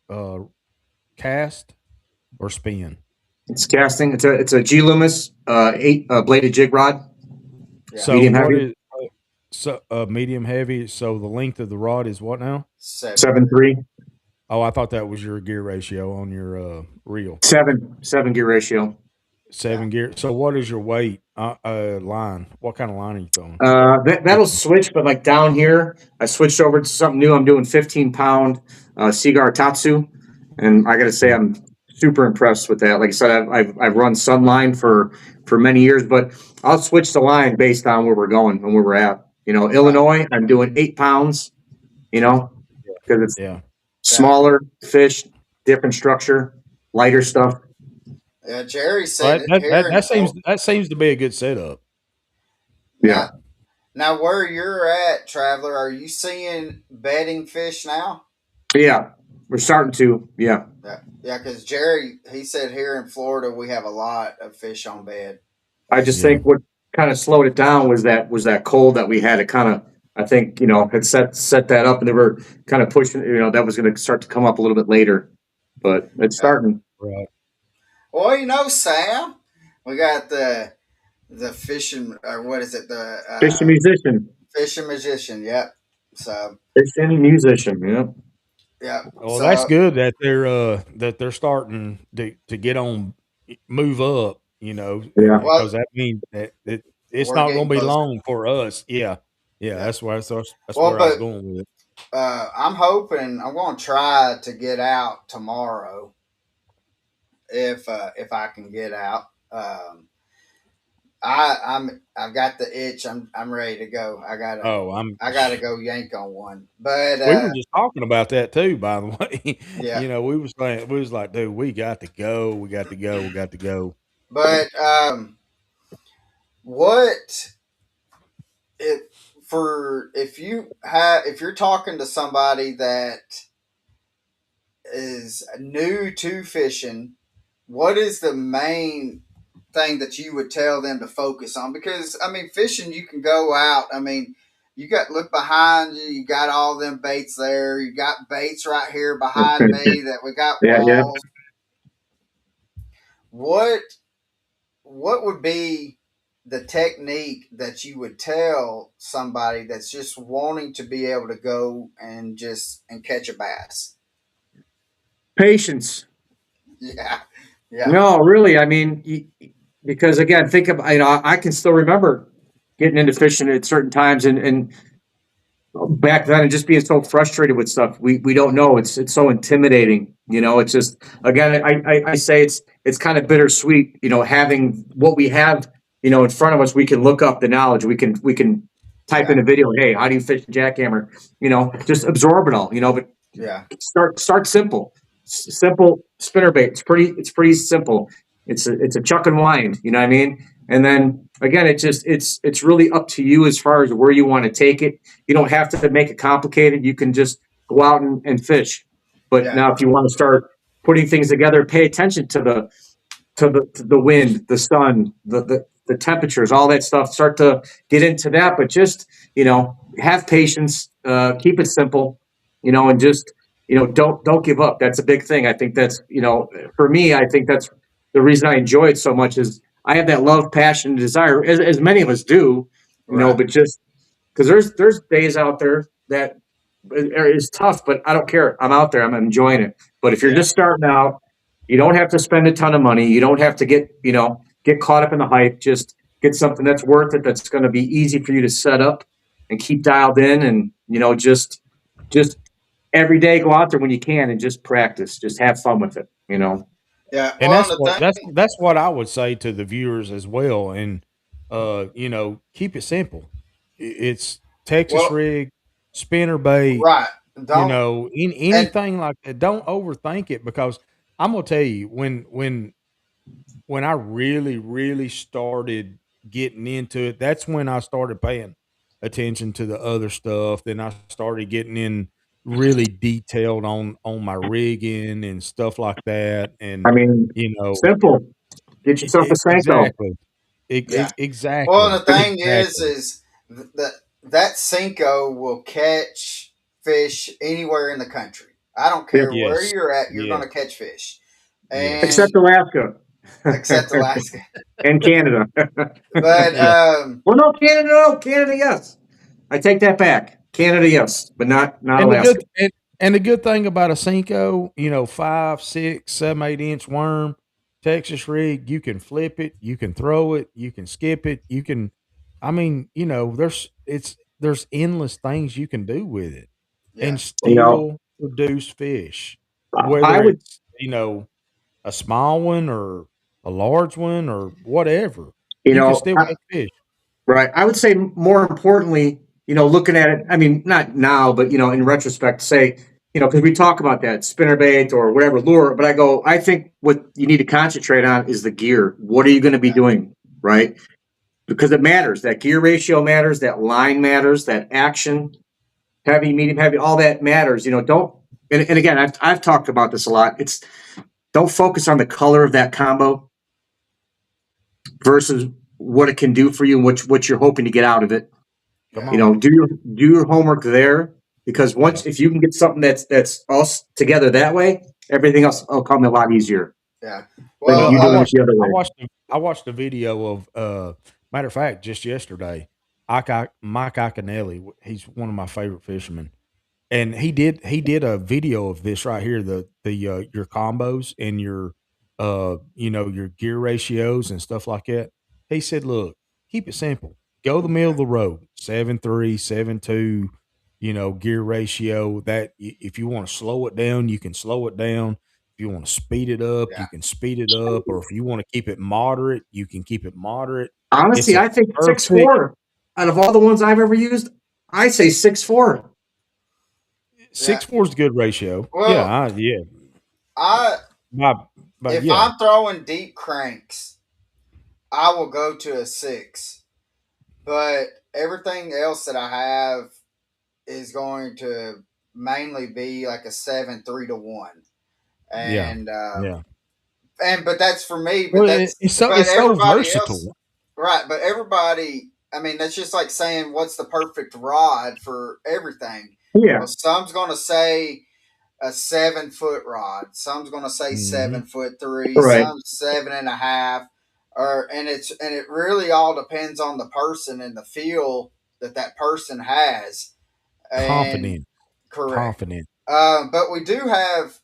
uh, cast or spin. it's casting. It's a G Loomis, eight bladed jig rod, Yeah, So medium what heavy, is medium heavy? So the length of the rod is what now? 7'3". 7.3, Oh, I thought that was your gear ratio on your reel. 7 gear ratio. Yeah, 7 gear. So what is your weight line? What kind of line are you throwing? That'll switch, but like down here, I switched over to something new. I'm doing 15-pound Cigar Tatsu, and I got to say Yeah. I'm super impressed with that. Like I said, I've run Sunline for many years, but I'll switch the line based on where we're going and where we're at. right. Illinois, I'm doing 8 pounds. Because it's Yeah. Yeah, smaller fish, different structure, lighter stuff. yeah. Jerry Well, said that, it that here that in that seems Florida. that seems to be a good setup. Now, Yeah, now where you're at, Traveler, are you seeing bedding fish now? yeah, we're starting to. Yeah, Yeah, yeah. Because Jerry, he said here in Florida we have a lot of fish on bed. I just Yeah. think what kind of slowed it down was that cold that we had. It kind of, I think, had set that up, and they were kind of pushing. That was going to start to come up a little bit later, but it's Yeah. starting. Right. Well, Sam, we got the fishing or what is it? The Fishing musician, fishing magician. Yep. So fishing musician. Yeah, yeah. Well, that's So good that they're starting to get on move up, yeah. well, because that means that it's we're not going getting to be closer. long for us. Yeah, yeah. Yeah. That's Well, where I was but going with it. I'm hoping I'm going to try to get out tomorrow if I can get out. I've got the itch. I'm ready to go. Oh, I'm. I gotta go yank on one. But We were just talking about that too, by the way. yeah. We was like, dude, we got to go. We got to go. We got to go. But what if if you're talking to somebody that is new to fishing, what is the main thing that you would tell them to focus on? Because I mean, fishing, you can go out. I mean, you got look behind you. You got all them baits there. You got baits right here behind me that we got Yeah, yeah. walls. What what would be the technique that you would tell somebody that's just wanting to be able to go and catch a bass? Patience. Yeah, yeah, No, really. I mean, because again, think of I can still remember getting into fishing at certain times, and back then, and just being so frustrated with stuff we don't know. It's so intimidating. It's just, again, I say it's kind of bittersweet. Having what we have, in front of us, we can look up the knowledge. We can type in Yeah, a video. Hey, how do you fish a jackhammer? Just absorb it all. But yeah, start simple. Simple spinnerbait. It's pretty simple. It's a chuck and wind. You know what I mean? And then again, it's really up to you as far as where you want to take it. You don't have to make it complicated. You can just go out and fish. But yeah, now, if you want to start putting things together, pay attention to the wind, the sun, the temperatures, all that stuff. Start to get into that, but just have patience. Keep it simple, and just don't give up. That's a big thing. I think that's for me. I think that's the reason I enjoy it so much is I have that love, passion, and desire, as many of us do. right. But just because there's days out there that is tough, but I don't care. I'm out there. I'm enjoying it. But if you're Yeah, just starting out, you don't have to spend a ton of money. You don't have to get caught up in the hype. Just get something that's worth it. That's going to be easy for you to set up and keep dialed in, and just every day go out there when you can and just practice. Just have fun with it. yeah. And Well, that's and the what that's thing, that's what I would say to the viewers as well. And keep it simple. It's Texas well, rig, spinner bait, right. Don't and anything like that. Don't overthink it because I'm gonna tell you when I really, really started getting into it, that's when I started paying attention to the other stuff. Then I started getting in really detailed on my rigging and stuff like that. I And mean, you know, simple. Get yourself a Senko. exactly, yeah. Well, and exactly, the thing exactly. is that Cinco will catch fish anywhere in the country. I don't Yep. care where Yes, you're at, you're going yes, to catch fish, yes, Except and Alaska except Alaska. and Canada. But yeah. Well, no, Canada, no, Canada, yes. I take that back. Canada, yes, but not And the Alaska. and the good thing about a Cinco, 5, 6, 7, 8 inch worm, Texas rig, you can flip it, you can throw it, you can skip it, you can. I mean, there's endless things you can do with it, yeah, and You know, still produce fish, I whether would, it's a small one or a large one or whatever. you You can know, still I, make fish. right. I would say more importantly, looking at it. I mean, not now, but in retrospect, say, because we talk about that spinnerbait or whatever lure. But I think what you need to concentrate on is the gear. What are you going to be yeah, doing, right? Because it matters. That gear ratio matters. That line matters. That action, heavy, medium, heavy, all that matters. Don't. And again, I've talked about this a lot. Don't focus on the color of that combo versus what it can do for you and what you're hoping to get out of it. Come yeah, on, Do your homework there, because yeah. once if you can get something that's all together that way, everything else will come a lot easier yeah. than Well, Well, you doing it the other I way. watched I watched a video of matter of fact just yesterday. Mike Iaconelli, he's one of my favorite fishermen, and he did a video of this right here, the your combos and your gear ratios and stuff like that. He said, "Look, keep it simple. Go the middle yeah, of the road, 7.3, 7.2, gear ratio. If you want to slow it down, you can slow it down. If you want to speed it up, yeah, you can speed it up, or if you want to keep it moderate, you can keep it moderate. It's Honestly, a I think six perfect four out of all the ones I've ever used, I say 6'4". 6.4 is a good ratio. Yeah, well, yeah. I My, but if yeah, I'm throwing deep cranks, I will go to a 6. But everything else that I have is going to mainly be like a 7 3 to 1, yeah, and yeah. but that's for me. Well, it's so But it's so everybody else, versatile. right? But everybody, I mean, that's just like saying what's the perfect rod for everything. Well, Yeah, some's going to say a 7 foot rod. Some's going to say Mhm. 7 foot 3. right. Some 7.5. Or and it really all depends on the person and the feel that that person has. And Confident, correct. confident. But we do have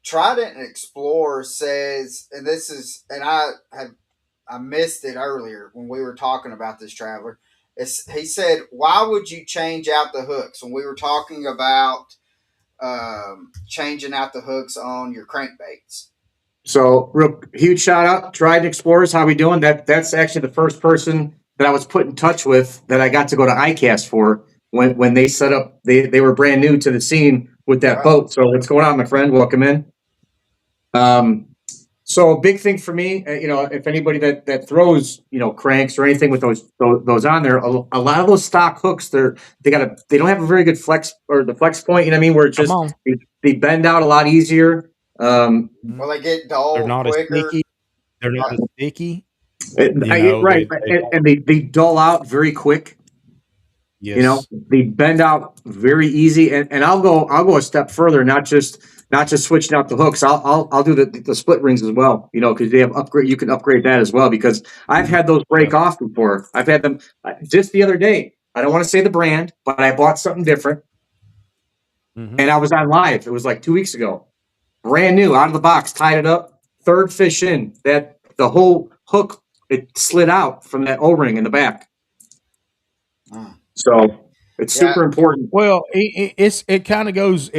Trident and Explorer says, and this is, and I missed it earlier when we were talking about this traveler. he said, "Why would you change out the hooks?" When we were talking about changing out the hooks on your crankbaits. So, real huge shout out, Trident Explorers. How we doing? That's actually the first person that I was put in touch with that I got to go to ICAST for when they set up. They were brand new to the scene with that Right. boat. So, what's going on, my friend? Welcome in. Um, so a big thing for me, if anybody that throws cranks or anything with those on there, a lot of those stock hooks, they don't have a very good flex or the flex point. You know what I mean? Where it's Come just on. they bend out a lot easier. Mhm. Well, they get They're dull not as quicker. sticky. They're not Right. as sticky. Right, They don't. and they dull out very quick. Yes. They bend out very easy, and I'll go a step further, not just switching out the hooks. I'll do the split rings as well, because they have upgrade. You can upgrade that as well, because I've had those break Yeah. off before. I've had them just the other day. I don't want to say the brand, but I bought something different, Hmm. and I was on live. It was like 2 weeks ago, brand new, out of the box, tied it up, third fish in. That the whole hook it slid out from that O ring in the back. Mm. So it's Yeah. super important. Well, it kind of goes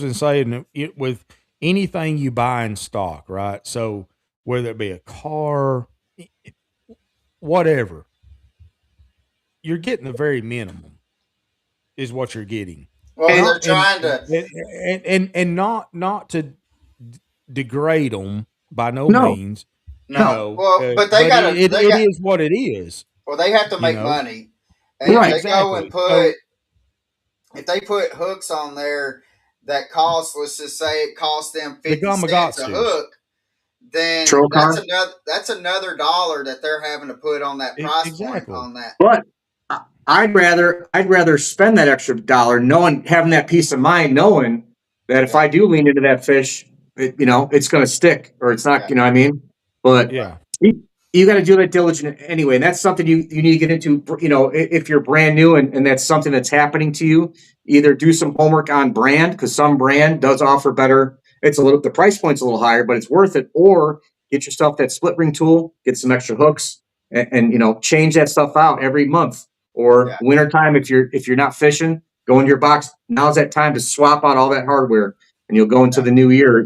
in saying it with anything you buy in stock, right? So whether it be a car, whatever, you're getting the very minimum is what you're getting. Well, And they're Not trying to. and not to degrade them by no no, means, no, No. Well, but they but got to. They it got. is what it is, Well, they have to you make know. money, and if Yeah, right. they go and exactly. So if they put hooks on there that cost, let's just say it costs them the 50 cents a Gamagatsus, hook, then Trocar. that's another dollar that they're having to put on that price point exactly. on that. But I'd rather spend that extra dollar, knowing having that peace of mind, knowing that if Yeah. I do lean into that fish, it's going to stick, or it's not. Yeah. You know what I mean? But Right. Yeah. you got to do that diligent anyway, and that's something you need to get into. If you're brand new and that's something that's happening to you, either do some homework on brand, because some brand does offer better. The price point's a little higher, but it's worth it. Or get yourself that split ring tool, get some extra hooks, and change that stuff out every month. Or Yeah. wintertime, if you're not fishing, go into your box. Now's that time to swap out all that hardware, and you'll go into Yeah. the new year,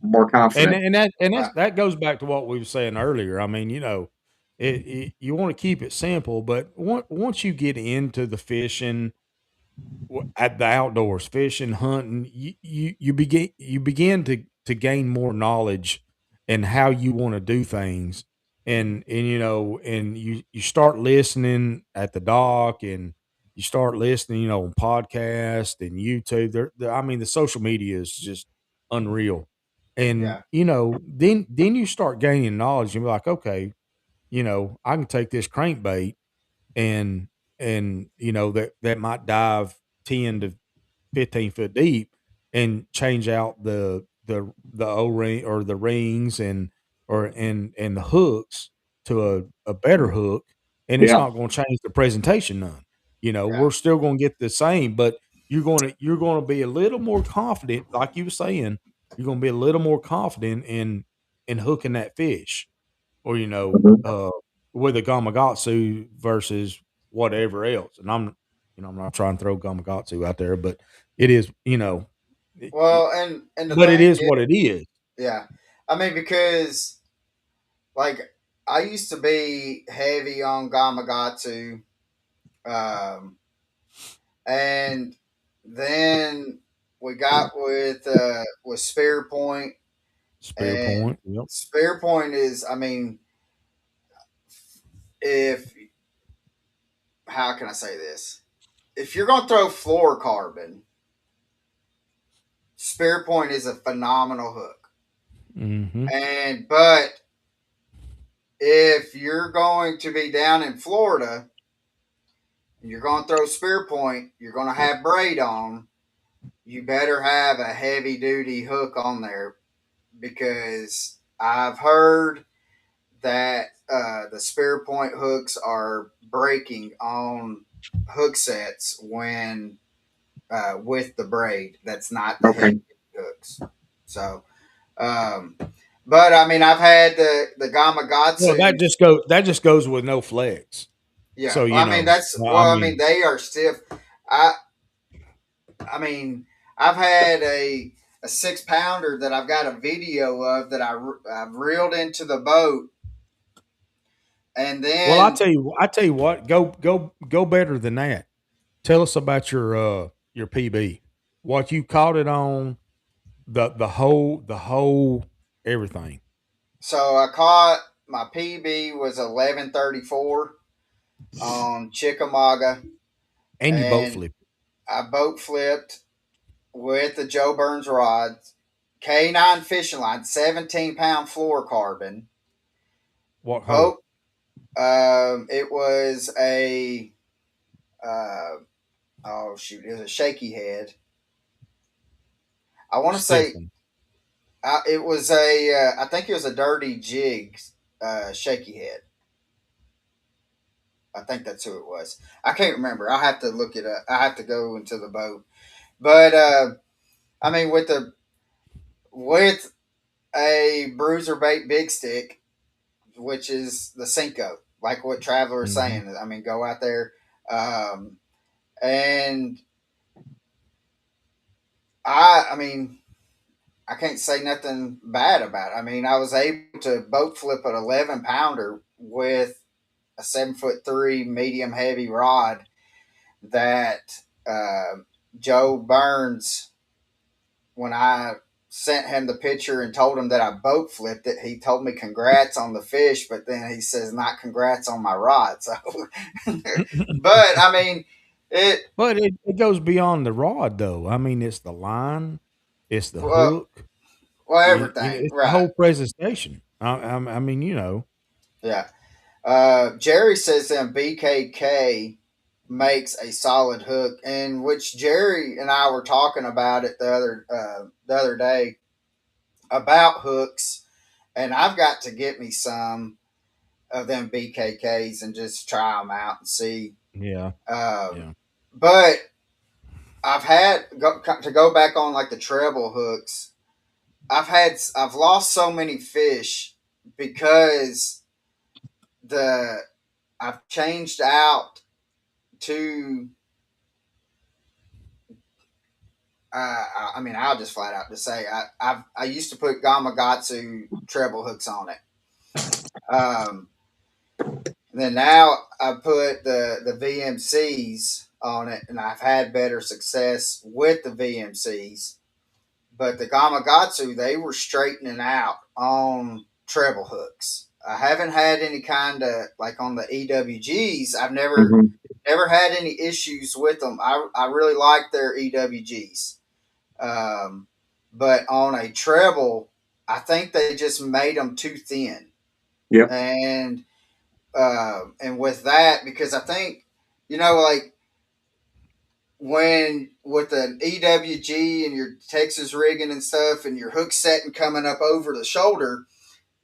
more And confident. and that and Right. that goes back to what we were saying earlier. I mean, you want to keep it simple, but once you get into the fishing, at the outdoors, fishing, hunting, you begin to gain more knowledge and how you want to do things, and you start listening at the dock, and you start listening, on podcast and YouTube. I mean, the social media is just unreal, and Yeah. then you start gaining knowledge and be like, okay, I can take this crankbait and that might dive 10 to 15 foot deep and change out the O ring or the rings and the hooks to a better hook, and it's Yeah. not going to change the presentation none. Yeah. We're still going to get the same, but you're going to be a little more confident, like you were saying. You're going to be a little more confident in hooking that fish, or Mhm. with a Gamagatsu versus whatever else. And I'm not trying to throw Gamagatsu out there, but it is, Well, and the but it thing is is, what it is. yeah, I mean, because like I used to be heavy on Gamagatsu, um, and then we got with Spear Point, Spear and point. Yep. Spear Point is, I mean, if how can I say this? If you're going to throw fluorocarbon, Spear Point is a phenomenal hook. Mm-hmm. And but if you're going to be down in Florida and you're going to throw spear point, you're going to have braid on. You better have a heavy duty hook on there, because I've heard that the spear point hooks are breaking on hook sets when with the braid. That's not the Okay. heavy hooks. So, um, but I mean, I've had the Well, Gamagatsu. that just goes with no flex. Yeah, So I mean I I mean mean, they are stiff. I I mean I've had a 6 pounder that I've got a video of that I've reeled into the boat, and well, then I tell you what, go better than that. Tell us about your PB. What you caught it on, the whole everything. so I caught my PB was 1134 on Chickamauga, And you boat and flip. I boat flipped with the Joe Burns rod, K9 fishing line, 17-pound fluorocarbon What hook? boat. It was a uh, oh shoot, it was a shaky head. I want to Stiff say one. it was a I think it was a dirty jig shaky head. I think that's who it was. I can't remember. I have to look it up. I have to go into the boat. But I mean, with a bruiser bait big stick, which is the Cinco, like what Traveler is Mhm. saying. I mean, go out there, um, and I mean, I can't say nothing bad about it. I mean, I was able to boat flip an 11 pounder with a 7'3" medium heavy rod that Joe Burns, when I sent him the picture and told him that I boat flipped it, he told me congrats on the fish, but then he says not congrats on my rod. So, but I mean, it But it goes beyond the rod, though. I mean, it's the line, it's the well, hook, everything, it's the right? whole presentation. I mean, Yeah. Jerry says that BKK makes a solid hook, and which Jerry and I were talking about it the other day about hooks, and I've got to get me some of them BKKs and just try them out and see. yeah, Um, yeah. but to go back on like the treble hooks. I've lost so many fish because the I've changed out to. I mean, I'll just flat out to say I used to put Gamakatsu treble hooks on it. Um, and then now I put the VMCs on it, and I've had better success with the VMCs. But the Gamakatsu, they were straightening out on treble hooks. I haven't had any kind of like on the EWGs. I've Hmm. never had any issues with them. I really like their EWGs. Um, but on a treble, I think they just made them too thin. Yep. And with that, because I think like when with an EWG and your Texas rigging and stuff, and your hook setting coming up over the shoulder,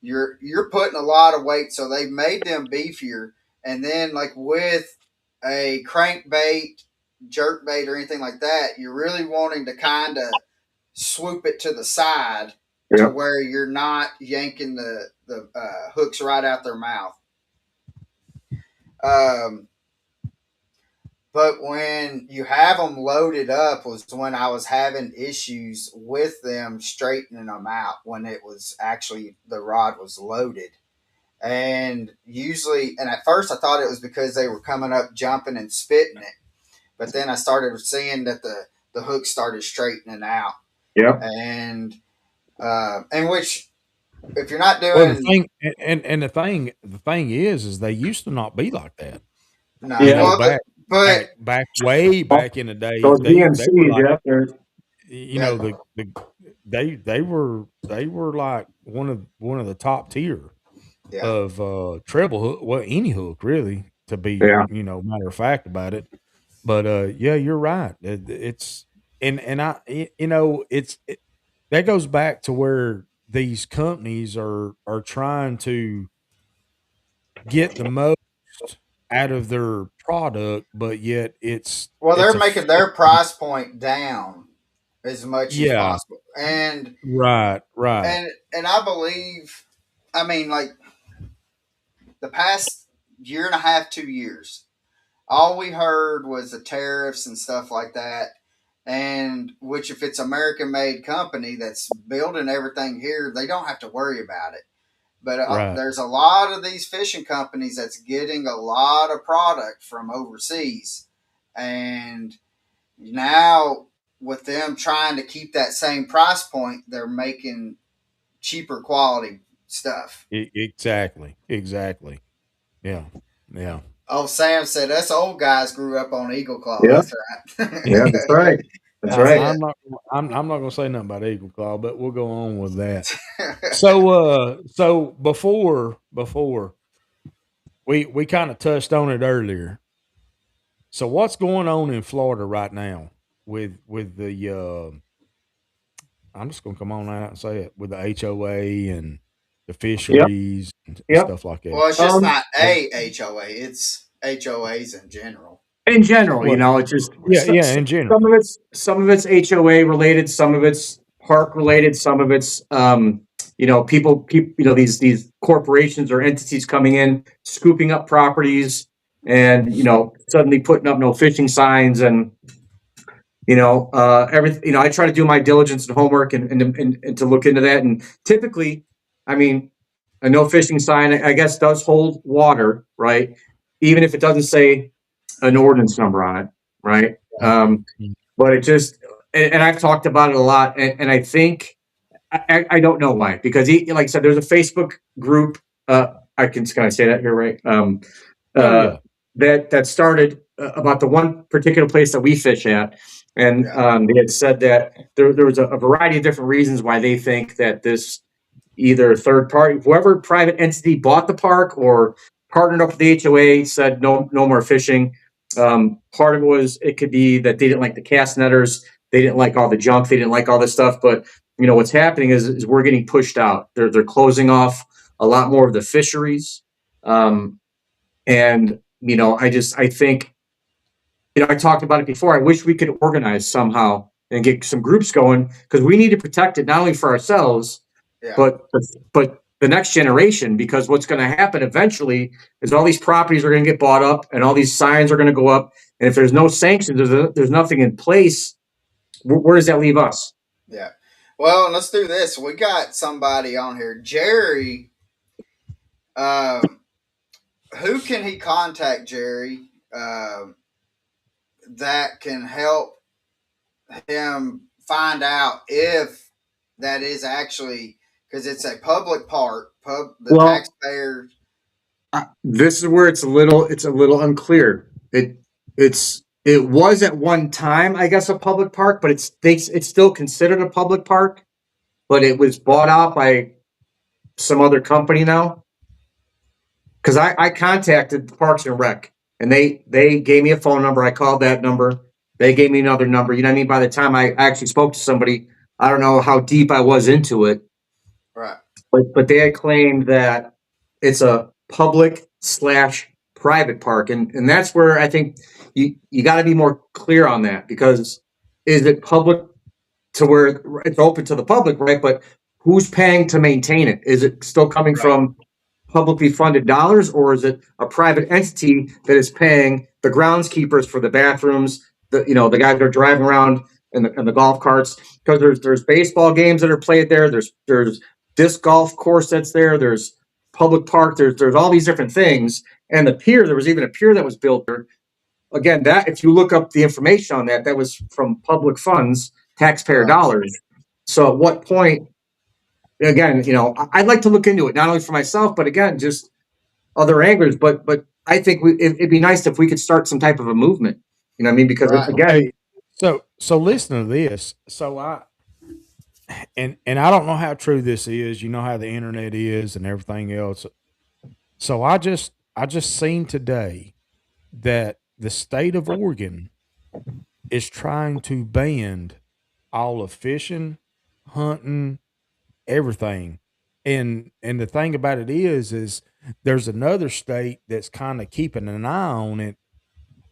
you're putting a lot of weight. So they've made them beefier. And then like with a crankbait, jerk bait, or anything like that, you're really wanting to kind of swoop it to the side to Yep. where you're not yanking the hooks right out their mouth. Um, but when you have them loaded up was when I was having issues with them straightening them out when it was actually the rod was loaded. And at first I thought it was because they were coming up, jumping and spitting it. But then I started seeing that the hook started straightening out. Yep. And which, if you're not Well, the doing, thing and the thing is they used to not be like that. no, You Yeah. know, well, but back way Well, back in the day, those they were BMCs, like, yep. They're, yeah, they were like one of the top tier yeah. of treble hook, well, any hook really, to be yeah. matter of fact about it. But yeah, you're right. It's and that goes back to where these companies are trying to get the most out of their product, but yet Well, it's they're a making their price point down as much as yeah, possible, and right, right. and I believe, I mean, like the past. year and a half, 2 years. All we heard was the tariffs and stuff like that. And which, if it's American made company that's building everything here, they don't have to worry about it. But Right. there's a lot of these fishing companies that's getting a lot of product from overseas, and now with them trying to keep that same price point, they're making cheaper quality stuff. Exactly. Exactly. Yeah. Yeah. Oh, Sam said us old guys grew up on Eagle Claw. Yeah, That's right. yeah, that's right. That's I, That's right. I'm it. not. I'm not going to say nothing about Eagle Claw, but we'll go on with that. Yeah, So before we kind of touched on it earlier. So what's going on in Florida right now with the I'm just going to come on out and say it with the HOA and the Yep, fisheries and yep. stuff like that. well, it's just Um, not a HOA; it's HOAs in general. in general, Well, it's just yeah, yeah, in general. some of it's HOA related, some of it's park related, some of it's people these corporations or entities coming in, scooping up properties, and suddenly putting up no fishing signs, and everything. I try to do my diligence and homework, and to look into that. And typically, I mean, a no fishing sign, I guess, does hold water, right? Even if it doesn't say an ordinance number on it, right? Right. But it just, and I've talked about it a lot, and I think I don't know why, because like I said, there's a Facebook group. I can I say that here, right? Oh Uh, yeah. that started about the one particular place that we fish at, and Yeah. they had said that there was a variety of different reasons why they think that this either third party, whoever private entity bought the park or partnered up with the HOA, said no more fishing. Part of it was it could be that they didn't like the cast netters, they didn't like all the junk, they didn't like all this stuff. But what's happening is we're getting pushed out. They're closing off a lot more of the fisheries, and I think I talked about it before. I wish we could organize somehow and get some groups going, because we need to protect it not only for ourselves, Yeah. but but the next generation. Because what's going to happen eventually is all these properties are going to get bought up, and all these signs are going to go up. And if there's no sanctions, there's nothing in place. Where does that leave us? Yeah. Well, let's do this. We got somebody on here, Jerry. Um, who can he contact, Jerry? That can help him find out if that is actually, because it's a public park. The Well, taxpayers. this is where it's a little unclear. It was at one time, I guess, a public park, but it's still considered a public park. But it was bought out by some other company now. Because I contacted Parks and Rec, and they gave me a phone number. I called that number. They gave me another number. You know what I mean? By the time I actually spoke to somebody, I don't know how deep I was into it, Right. but they had claimed that it's a public slash private park, and that's where I think you got to be more clear on that. Because is it public to where it's open to the public, right? But who's paying to maintain it? Is it still coming Right. from publicly funded dollars, or is it a private entity that is paying the groundskeepers for the bathrooms, the guys that are driving around in the golf carts? Because there's baseball games that are played there. There's disc golf course that's there. There's public park. There's all these different things. And the pier, there was even a pier that was built there. Again, that if you look up the information on that, that was from public funds, taxpayer Right. dollars. So at what point, again, I'd like to look into it, not only for myself, but again, just other anglers. But I think it'd be nice if we could start some type of a movement. You know what I mean? Because Right. again, Okay. So listen to this. So and I don't know how true this is. You know how the internet is and everything else. So I just seen today that the state of Oregon is trying to ban all of fishing, hunting, everything. And the thing about it is there's another state that's kind of keeping an eye on it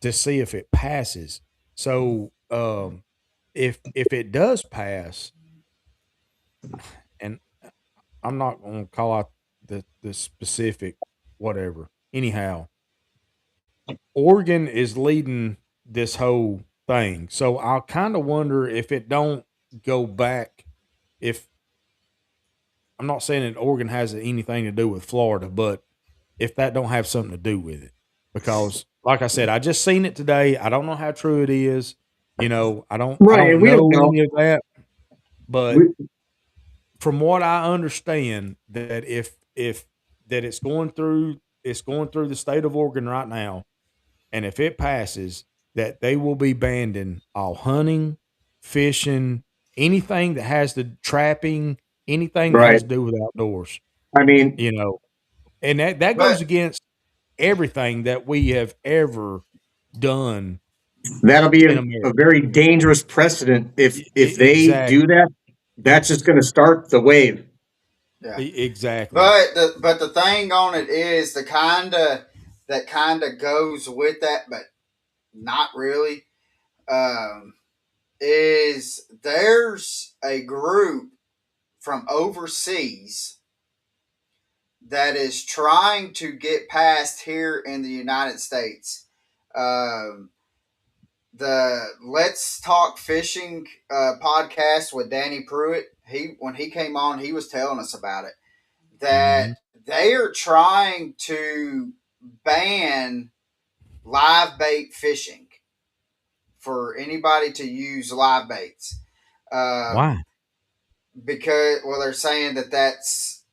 to see if it passes. So if it does pass, and I'm not going to call out the specific whatever. Anyhow, Oregon is leading this whole thing. So I kind of wonder if it don't go back. If I'm not saying that Oregon has anything to do with Florida, but if that don't have something to do with it, because like I said, I just seen it today. I don't know how true it is. I Right, and don't we don't know know. any of that, but We, from what I understand, that if that it's going through the state of Oregon right now, and if it passes, that they will be banning all hunting, fishing, anything that has to trapping, anything that right. has to do with outdoors. I mean, You know, and that But goes against everything that we have ever done that'll be in a America. very dangerous precedent if they do Exactly, that. That's just going to start the wave. yeah, exactly. but the thing on it is the kind of goes with that, but not really. Um, is there's a group from overseas that is trying to get past here in the United States. Um, the Let's Talk Fishing podcast with Danny Pruitt. He When he came on, he was telling us about it. That Hmm. they are trying to ban live bait fishing for anybody to use live baits. Why? Because they're saying that that's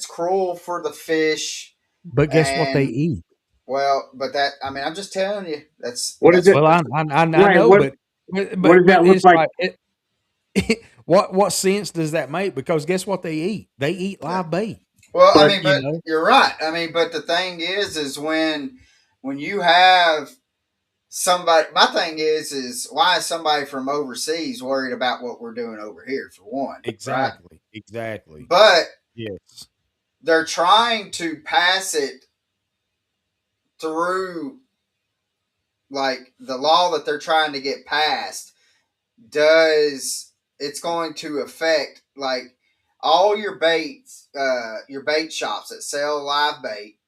cruel for the fish. But guess what they And eat? but that, I mean, I'm just telling you, What is it? Well, I Right. know, but What does that look it's like? like what sense does that make? Because guess what they eat? They eat yeah. live bait. Well, I But mean, You but know, you're right. I mean, but the thing is when you have somebody, my thing is why is somebody from overseas worried about what we're doing over here, for one, right? exactly, exactly. But Yes. they're trying to pass it through, like the law that they're trying to get passed does it's going to affect like all your bait shops that sell live bait.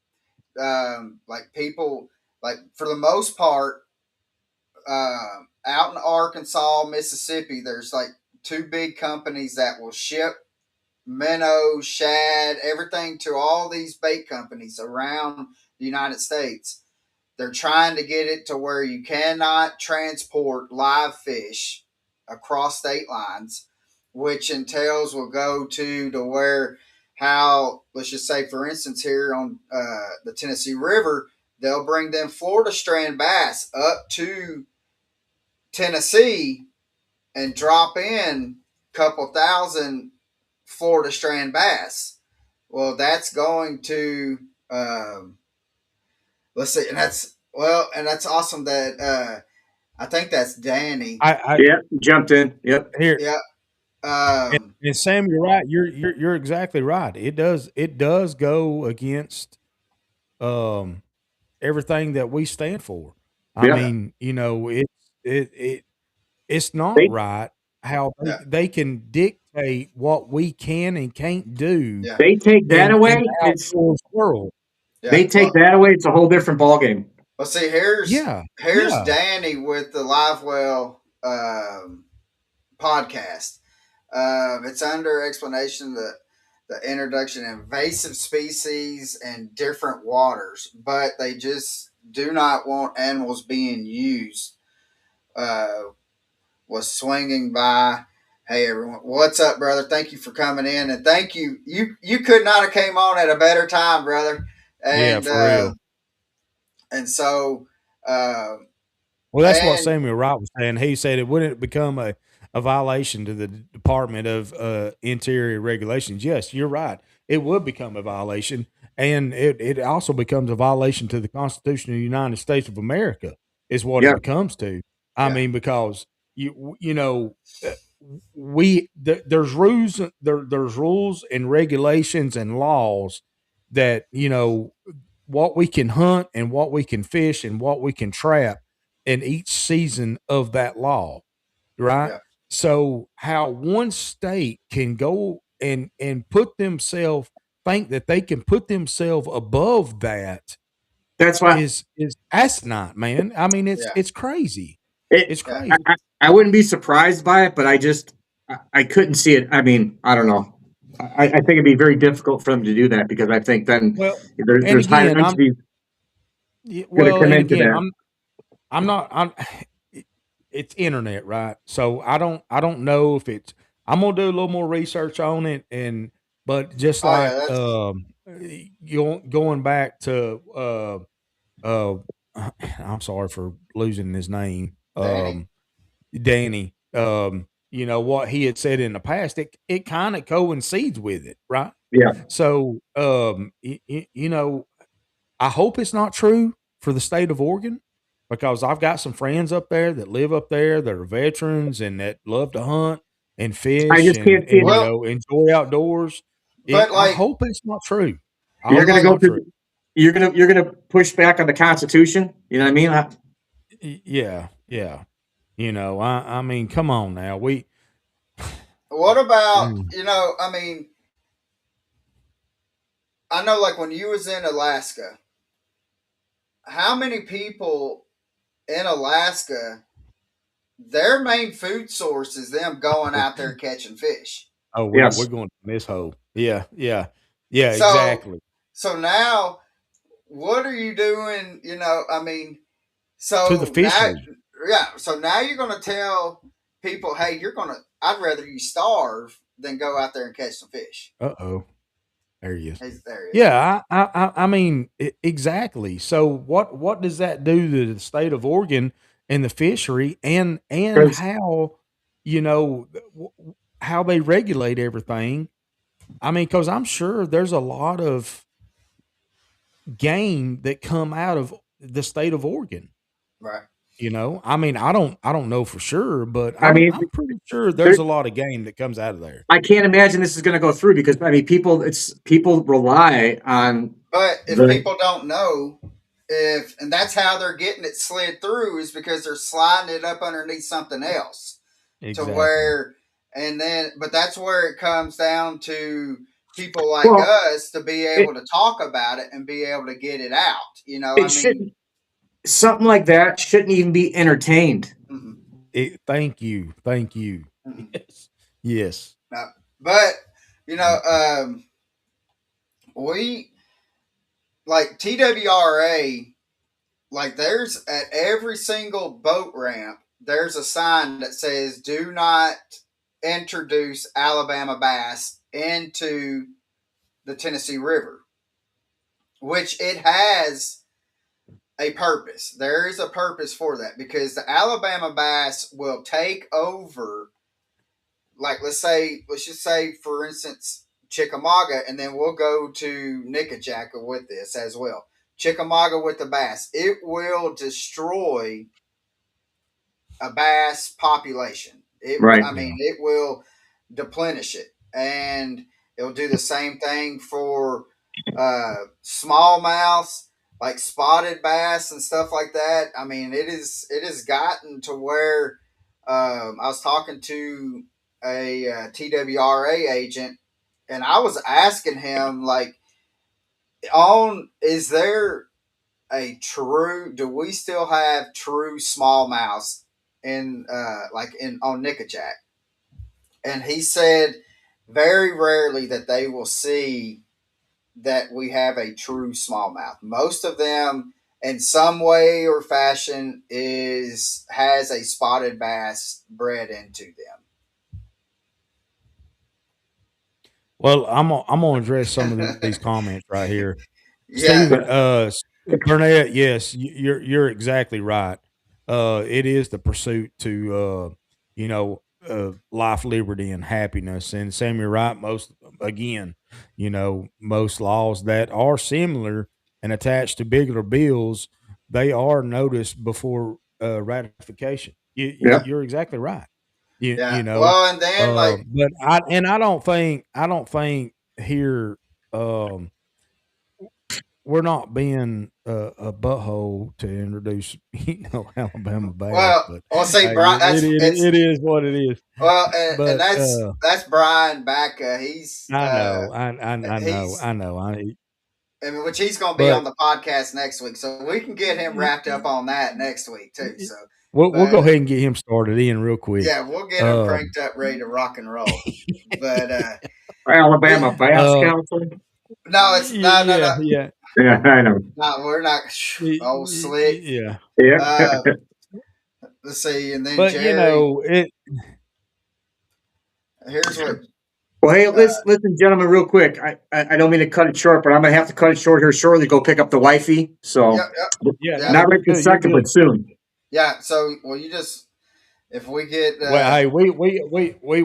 Like people, like for the most part, out in Arkansas, Mississippi, there's like two big companies that will ship minnow, shad, everything to all these bait companies around the United States. They're trying to get it to where you cannot transport live fish across state lines, which entails will go to where how, let's just say for instance here on the Tennessee River, they'll bring them Florida strand bass up to Tennessee and drop in a couple thousand Florida strand bass. Well, that's going to let's see, and that's awesome that I think that's Danny. I yeah, jumped in. Yep. here Yeah. and Sam, you're right. You're exactly right. It does go against um everything that we stand for. I Yep. Yeah. mean, it it's not They right how Yeah. they can dictate what we can and can't do Yeah. they take that in away. the It's outdoors world. Yeah. they take that away. It's a whole different ballgame. Well, see, Yeah, here's yeah. Danny with the Livewell podcast. It's under explanation the introduction of invasive species and different waters, but they just do not want animals being used. Uh, was swinging by. Hey everyone, what's up, brother? Thank you for coming in, and thank you. You could not have came on at a better time, brother. Yeah, And for real. so uh, Well, that's what and Samuel Wright was saying. He said it wouldn't become a violation to the Department of Interior Regulations. Yes, you're right. It would become a violation, and it also becomes a violation to the Constitution of the United States of America. Is what it Yeah. becomes to. I yeah, mean, because you know there's there's rules and regulations and laws that what we can hunt and what we can fish and what we can trap in each season of that law, right? yeah, So how one state can go and put themselves think that they can put themselves above that That's why is asinine, man. I mean, Yeah, it's crazy. it. It's yeah. crazy. I wouldn't be surprised by it, but I couldn't see it. I mean, I don't know. I think it'd be very difficult for them to do that because I think then Well, and there's higher again, entities going to come and into again, that. I'm not I'm it's internet, right? So I don't know if it's I'm gonna do a little more research on it and but just Oh yeah, like that's going back to uh I'm sorry for losing his name. Danny. Danny, you know what he had said in the past, it kind of coincides with it, right? Yeah, So, you know, I hope it's not true for the state of Oregon because I've got some friends up there that live up there that are veterans and that love to hunt and I fish just can't see and it. you Well, know enjoy outdoors. but I like, hope it's not true. I You're but hope going to it's like, go not true. through. You're going to push back on the Constitution. You know what I mean? Yeah, yeah. You know, I mean, come on now. what about Mm. I mean, I know like when you was in Alaska, how many people in Alaska, their main food source is them going out there catching fish. Oh, we're Yes. going to this hole. Yeah, yeah, yeah. So Exactly. so now what are you doing? I mean, To the so now fishery. yeah, so now you're gonna tell people, hey, I'd rather you starve than go out there and catch some fish. Uh oh. There he is. There he is. Yeah, I mean, exactly. So what does that do to the state of Oregon and the fishery and Because how you know how they regulate everything? I mean, because I'm sure there's a lot of game that come out of the state of Oregon. Right. You know, I mean, I don't know for sure, but I mean, I'm pretty sure there, there's a lot of game that comes out of there. I can't imagine this is going to go through because I mean, people rely on But if the people don't know, if and that's how they're getting it slid through is because they're sliding it up underneath something else to Exactly. where and then but that's where it comes down to people like well, us to be it able to talk about it and be able to get it out. I it mean, shouldn't something like that shouldn't even be entertained. mm-hmm, Thank you, thank you. mm-hmm, Yes, yes. no. But you know, we like TWRA. Like there's at every single boat ramp, there's a sign that says "Do not introduce Alabama bass into the Tennessee River," which it has a purpose. There is a purpose for that because the Alabama bass will take over. Like let's just say, for instance, Chickamauga, and then we'll go to Nickajack with this as well. Chickamauga with the bass, it will destroy a bass population. Right. I mean, Yeah. it will deplenish it, and it'll do the same thing for smallmouths, like spotted bass and stuff like that. I mean, it has gotten to where I was talking to a TWRA agent, and I was asking him like, on is there a true do we still have true smallmouths in like in on Nickajack? And he said very rarely that they will see that we have a true smallmouth. Most of them in some way or fashion is has a spotted bass bred into them. Well, I'm gonna address some of these comments right here. Yeah, Stephen, Burnett, yes, you're exactly right. It is the pursuit to, you know, life, liberty, and happiness. And Sam, you're right. Most again, you know, most laws that are similar and attached to bigger bills, they are noticed before ratification. Yeah. You're exactly right. yeah. You know, Well, and then like but I don't think here. Um, we're not being a butthole to introduce, you know, Alabama bass, well, but I'll say hey, Brian. That's it's it is what it is. well, and But that's Brian Baca. He's I know, I he's know, I. and which he's going to be on But the podcast next week, so we can get him wrapped up on that next week too. So, we'll but go ahead and get him started in real quick. yeah, we'll get him cranked up, ready to rock and roll. But Alabama Bass uh, Council. no, it's no. yeah, Yeah, I know. No, we're not. Oh, slick. yeah. Yeah. Uh, let's see, and then But Jerry. it. Here's what. Well, hey, Uh, listen, gentlemen, real quick. I don't mean to cut it short, but I'm gonna have to cut it short here shortly. Go pick up the wifey. yep, So Yeah, yep, no, not you're right this good. You're second, but good. soon. yeah. So, well, you just if we get. Well, hey,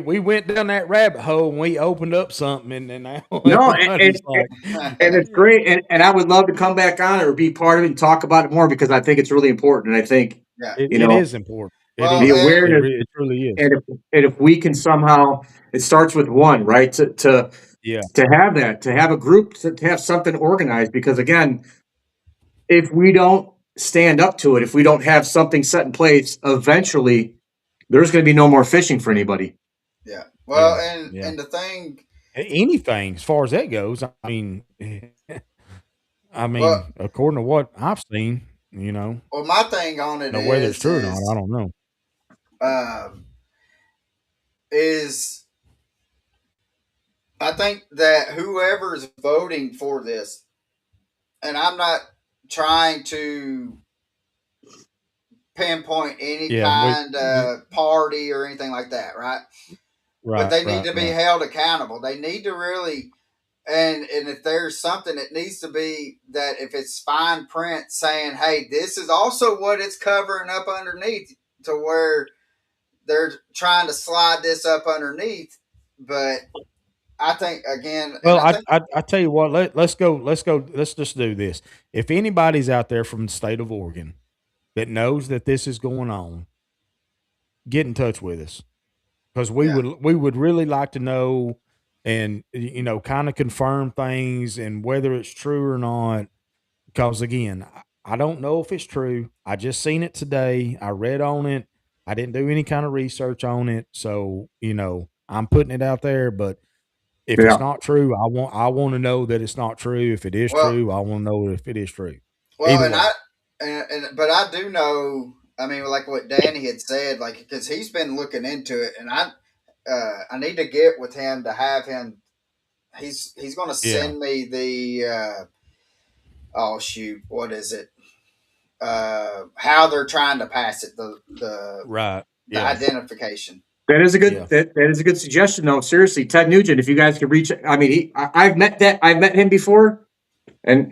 we went down that rabbit hole and we opened up something, and then now No, everybody's like, and it's great, and I would love to come back on it or be part of it and talk about it more because I think it's really important. And I think yeah. you it know is important. It Well, the is. and awareness, It truly is. and if we can somehow, it starts with one, right? Yeah, To have that, to have a group, to have something organized. Because again, if we don't stand up to it, if we don't have something set in place, eventually there's going to be no more fishing for anybody. yeah. yeah, Well, yeah. and the thing. Anything as far as that goes. I Well, mean, according to what I've seen, you know, well, my thing on it now whether it's true or not, I don't know. um, is I think that whoever's voting for this, and I'm not trying to pinpoint any Yeah, kind of party or anything like that, right? But right, they need right, to be right. held accountable. They need to really, and if there's something, it needs to be that if it's fine print saying, "Hey, this is also what it's covering up underneath," to where they're trying to slide this up underneath. But I think again, and Well, I think I tell you what, let's go, let's just do this. If anybody's out there from the state of Oregon that knows that this is going on, get in touch with us because yeah, we would really like to know and you know kind of confirm things and whether it's true or not. Because again, I don't know if it's true. I just seen it today. I read on it. I didn't do any kind of research on it, so you know I'm putting it out there. But if it's Yeah, not true, I want to know that it's not true. If it is well, true, I want to know if it is true. well, Either and way, but I do know. I mean, like what Danny had said, like because he's been looking into it, and I need to get with him to have him. He's going to yeah, send me the oh shoot, what is it? How they're trying to pass it, right, the yeah, identification. that is a yeah. good that is a good suggestion. Though seriously, Ted Nugent, if you guys could reach, I mean, I've met him before, and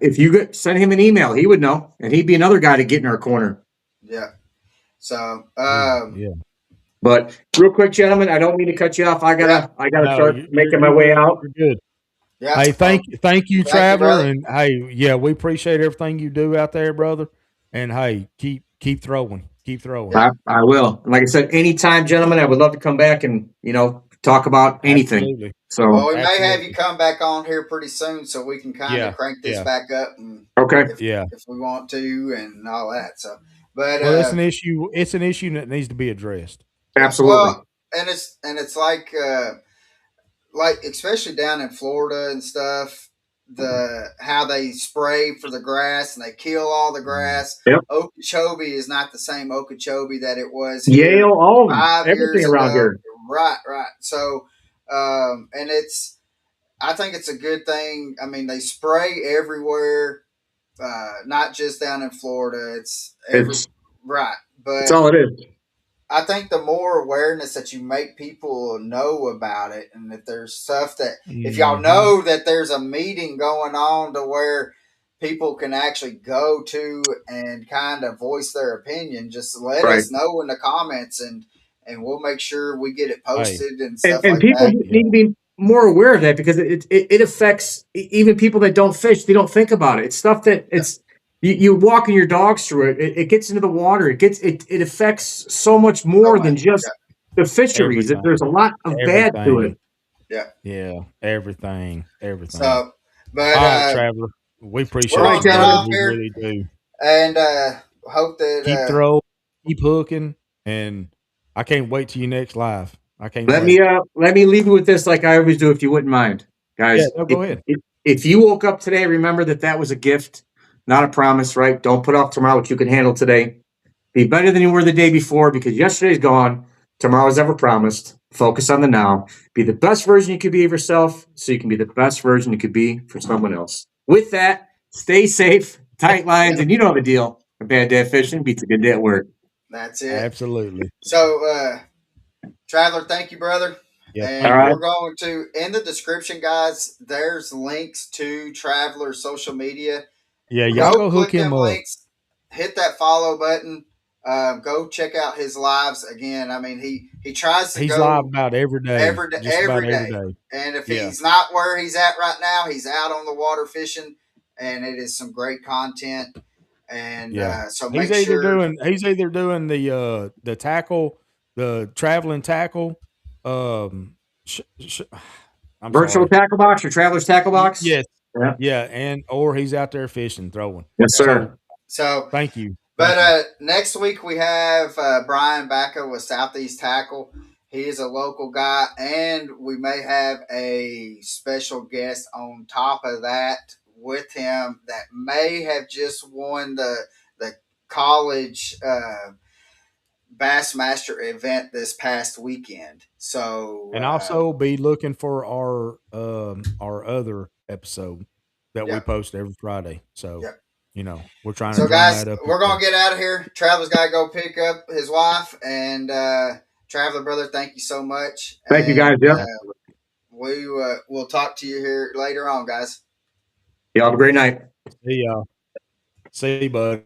if you could send him an email, he would know, and he'd be another guy to get in our corner. Yeah. So Yeah, yeah. But real quick, gentlemen, I don't mean to cut you off. yeah, I gotta No, start making my you're way good. out. You're good. yeah. Hey, Well, thank you, thank you, traveler, brother. and hey, yeah, we appreciate everything you do out there, brother. And hey, keep throwing, keep throwing. Yeah, I will. And like I said, anytime, gentlemen, I would love to come back and talk about anything. Absolutely, well, So we may have you absolutely. come back on here pretty soon, so we can kind of Yeah, crank this yeah, back up, and okay, if yeah. if we want to, and all that. So, but Well, it's an issue. It's an issue that needs to be addressed. yeah, absolutely. well, and it's like especially down in Florida and stuff, the how they spray for the grass and they kill all the Mm. grass. Yep. Okeechobee is not the same Okeechobee that it was here Yale, all of them, 5 years everything around ago. here. Right, right. So, and I think it's a good thing. I mean, they spray everywhere, not just down in Florida. It's every It's right, it's but all it is. I think the more awareness that you make people know about it, and if there's stuff that, if y'all Hmm. know that there's a meeting going on to where people can actually go to and kind of voice their opinion, just let Right. us know in the comments, and we'll make sure we get it Hey, posted and And stuff like people that. need to yeah, be more aware of that because it affects even people that don't fish. They don't think about it. It's stuff that Yeah, it's you walking your dogs through it. It gets into the water. It affects so much so more much. than just the fisheries. There's a everything, lot of bad to it. everything. Yeah. Yeah, everything, everything. So, but All right, traveler. We we're All appreciate right, gonna you, get brother. gentlemen. off We here really do. and hope Keep that throwing, keep hooking, and I can't wait till your next live. I can't Let wait. me let me leave you with this, like I always do, if you wouldn't mind, Yeah, guys. no, go ahead. if you woke up today, remember that was a gift, not a promise, right? Don't put off tomorrow what you can handle today. Be better than you were the day before because yesterday's gone. Tomorrow's never promised. Focus on the now. Be the best version you could be of yourself so you can be the best version you could be for someone else. With that, stay safe, tight lines, and you know the deal. A bad day of fishing beats a good day at work. That's it. Absolutely. So, Traveler, thank you, brother. Yeah. And Thank you. we're going to, in the description, guys, there's links to Traveler's social media. Yeah, y'all go hook click him them up. links, hit that follow button. Go check out his lives again. I mean, he tries to He's go live about every day. Just about every day. And if Yeah. he's not where he's at right now, he's out on the water fishing, and it is some great content. And so make he's either sure doing the tackle, the traveling tackle, I'm Virtual sorry. tackle box or traveler's tackle box? Yes. Yeah. Yeah, and or he's out there fishing, throwing. Yes, sir. So thank you. But next week we have Brian Bacca with Southeast Tackle. He is a local guy, and we may have a special guest on top of that with him that may have just won the college Bassmaster event this past weekend. So and also be looking for our other episode that we post every Friday. So we're trying to drum guys, that up. We're gonna get out of here. Traveler's got to go pick up his wife, and Traveler brother, thank you so much. Thank you, guys. Yep. We will talk to you here later on, guys. Y'all have a great night. See y'all. See you, bud.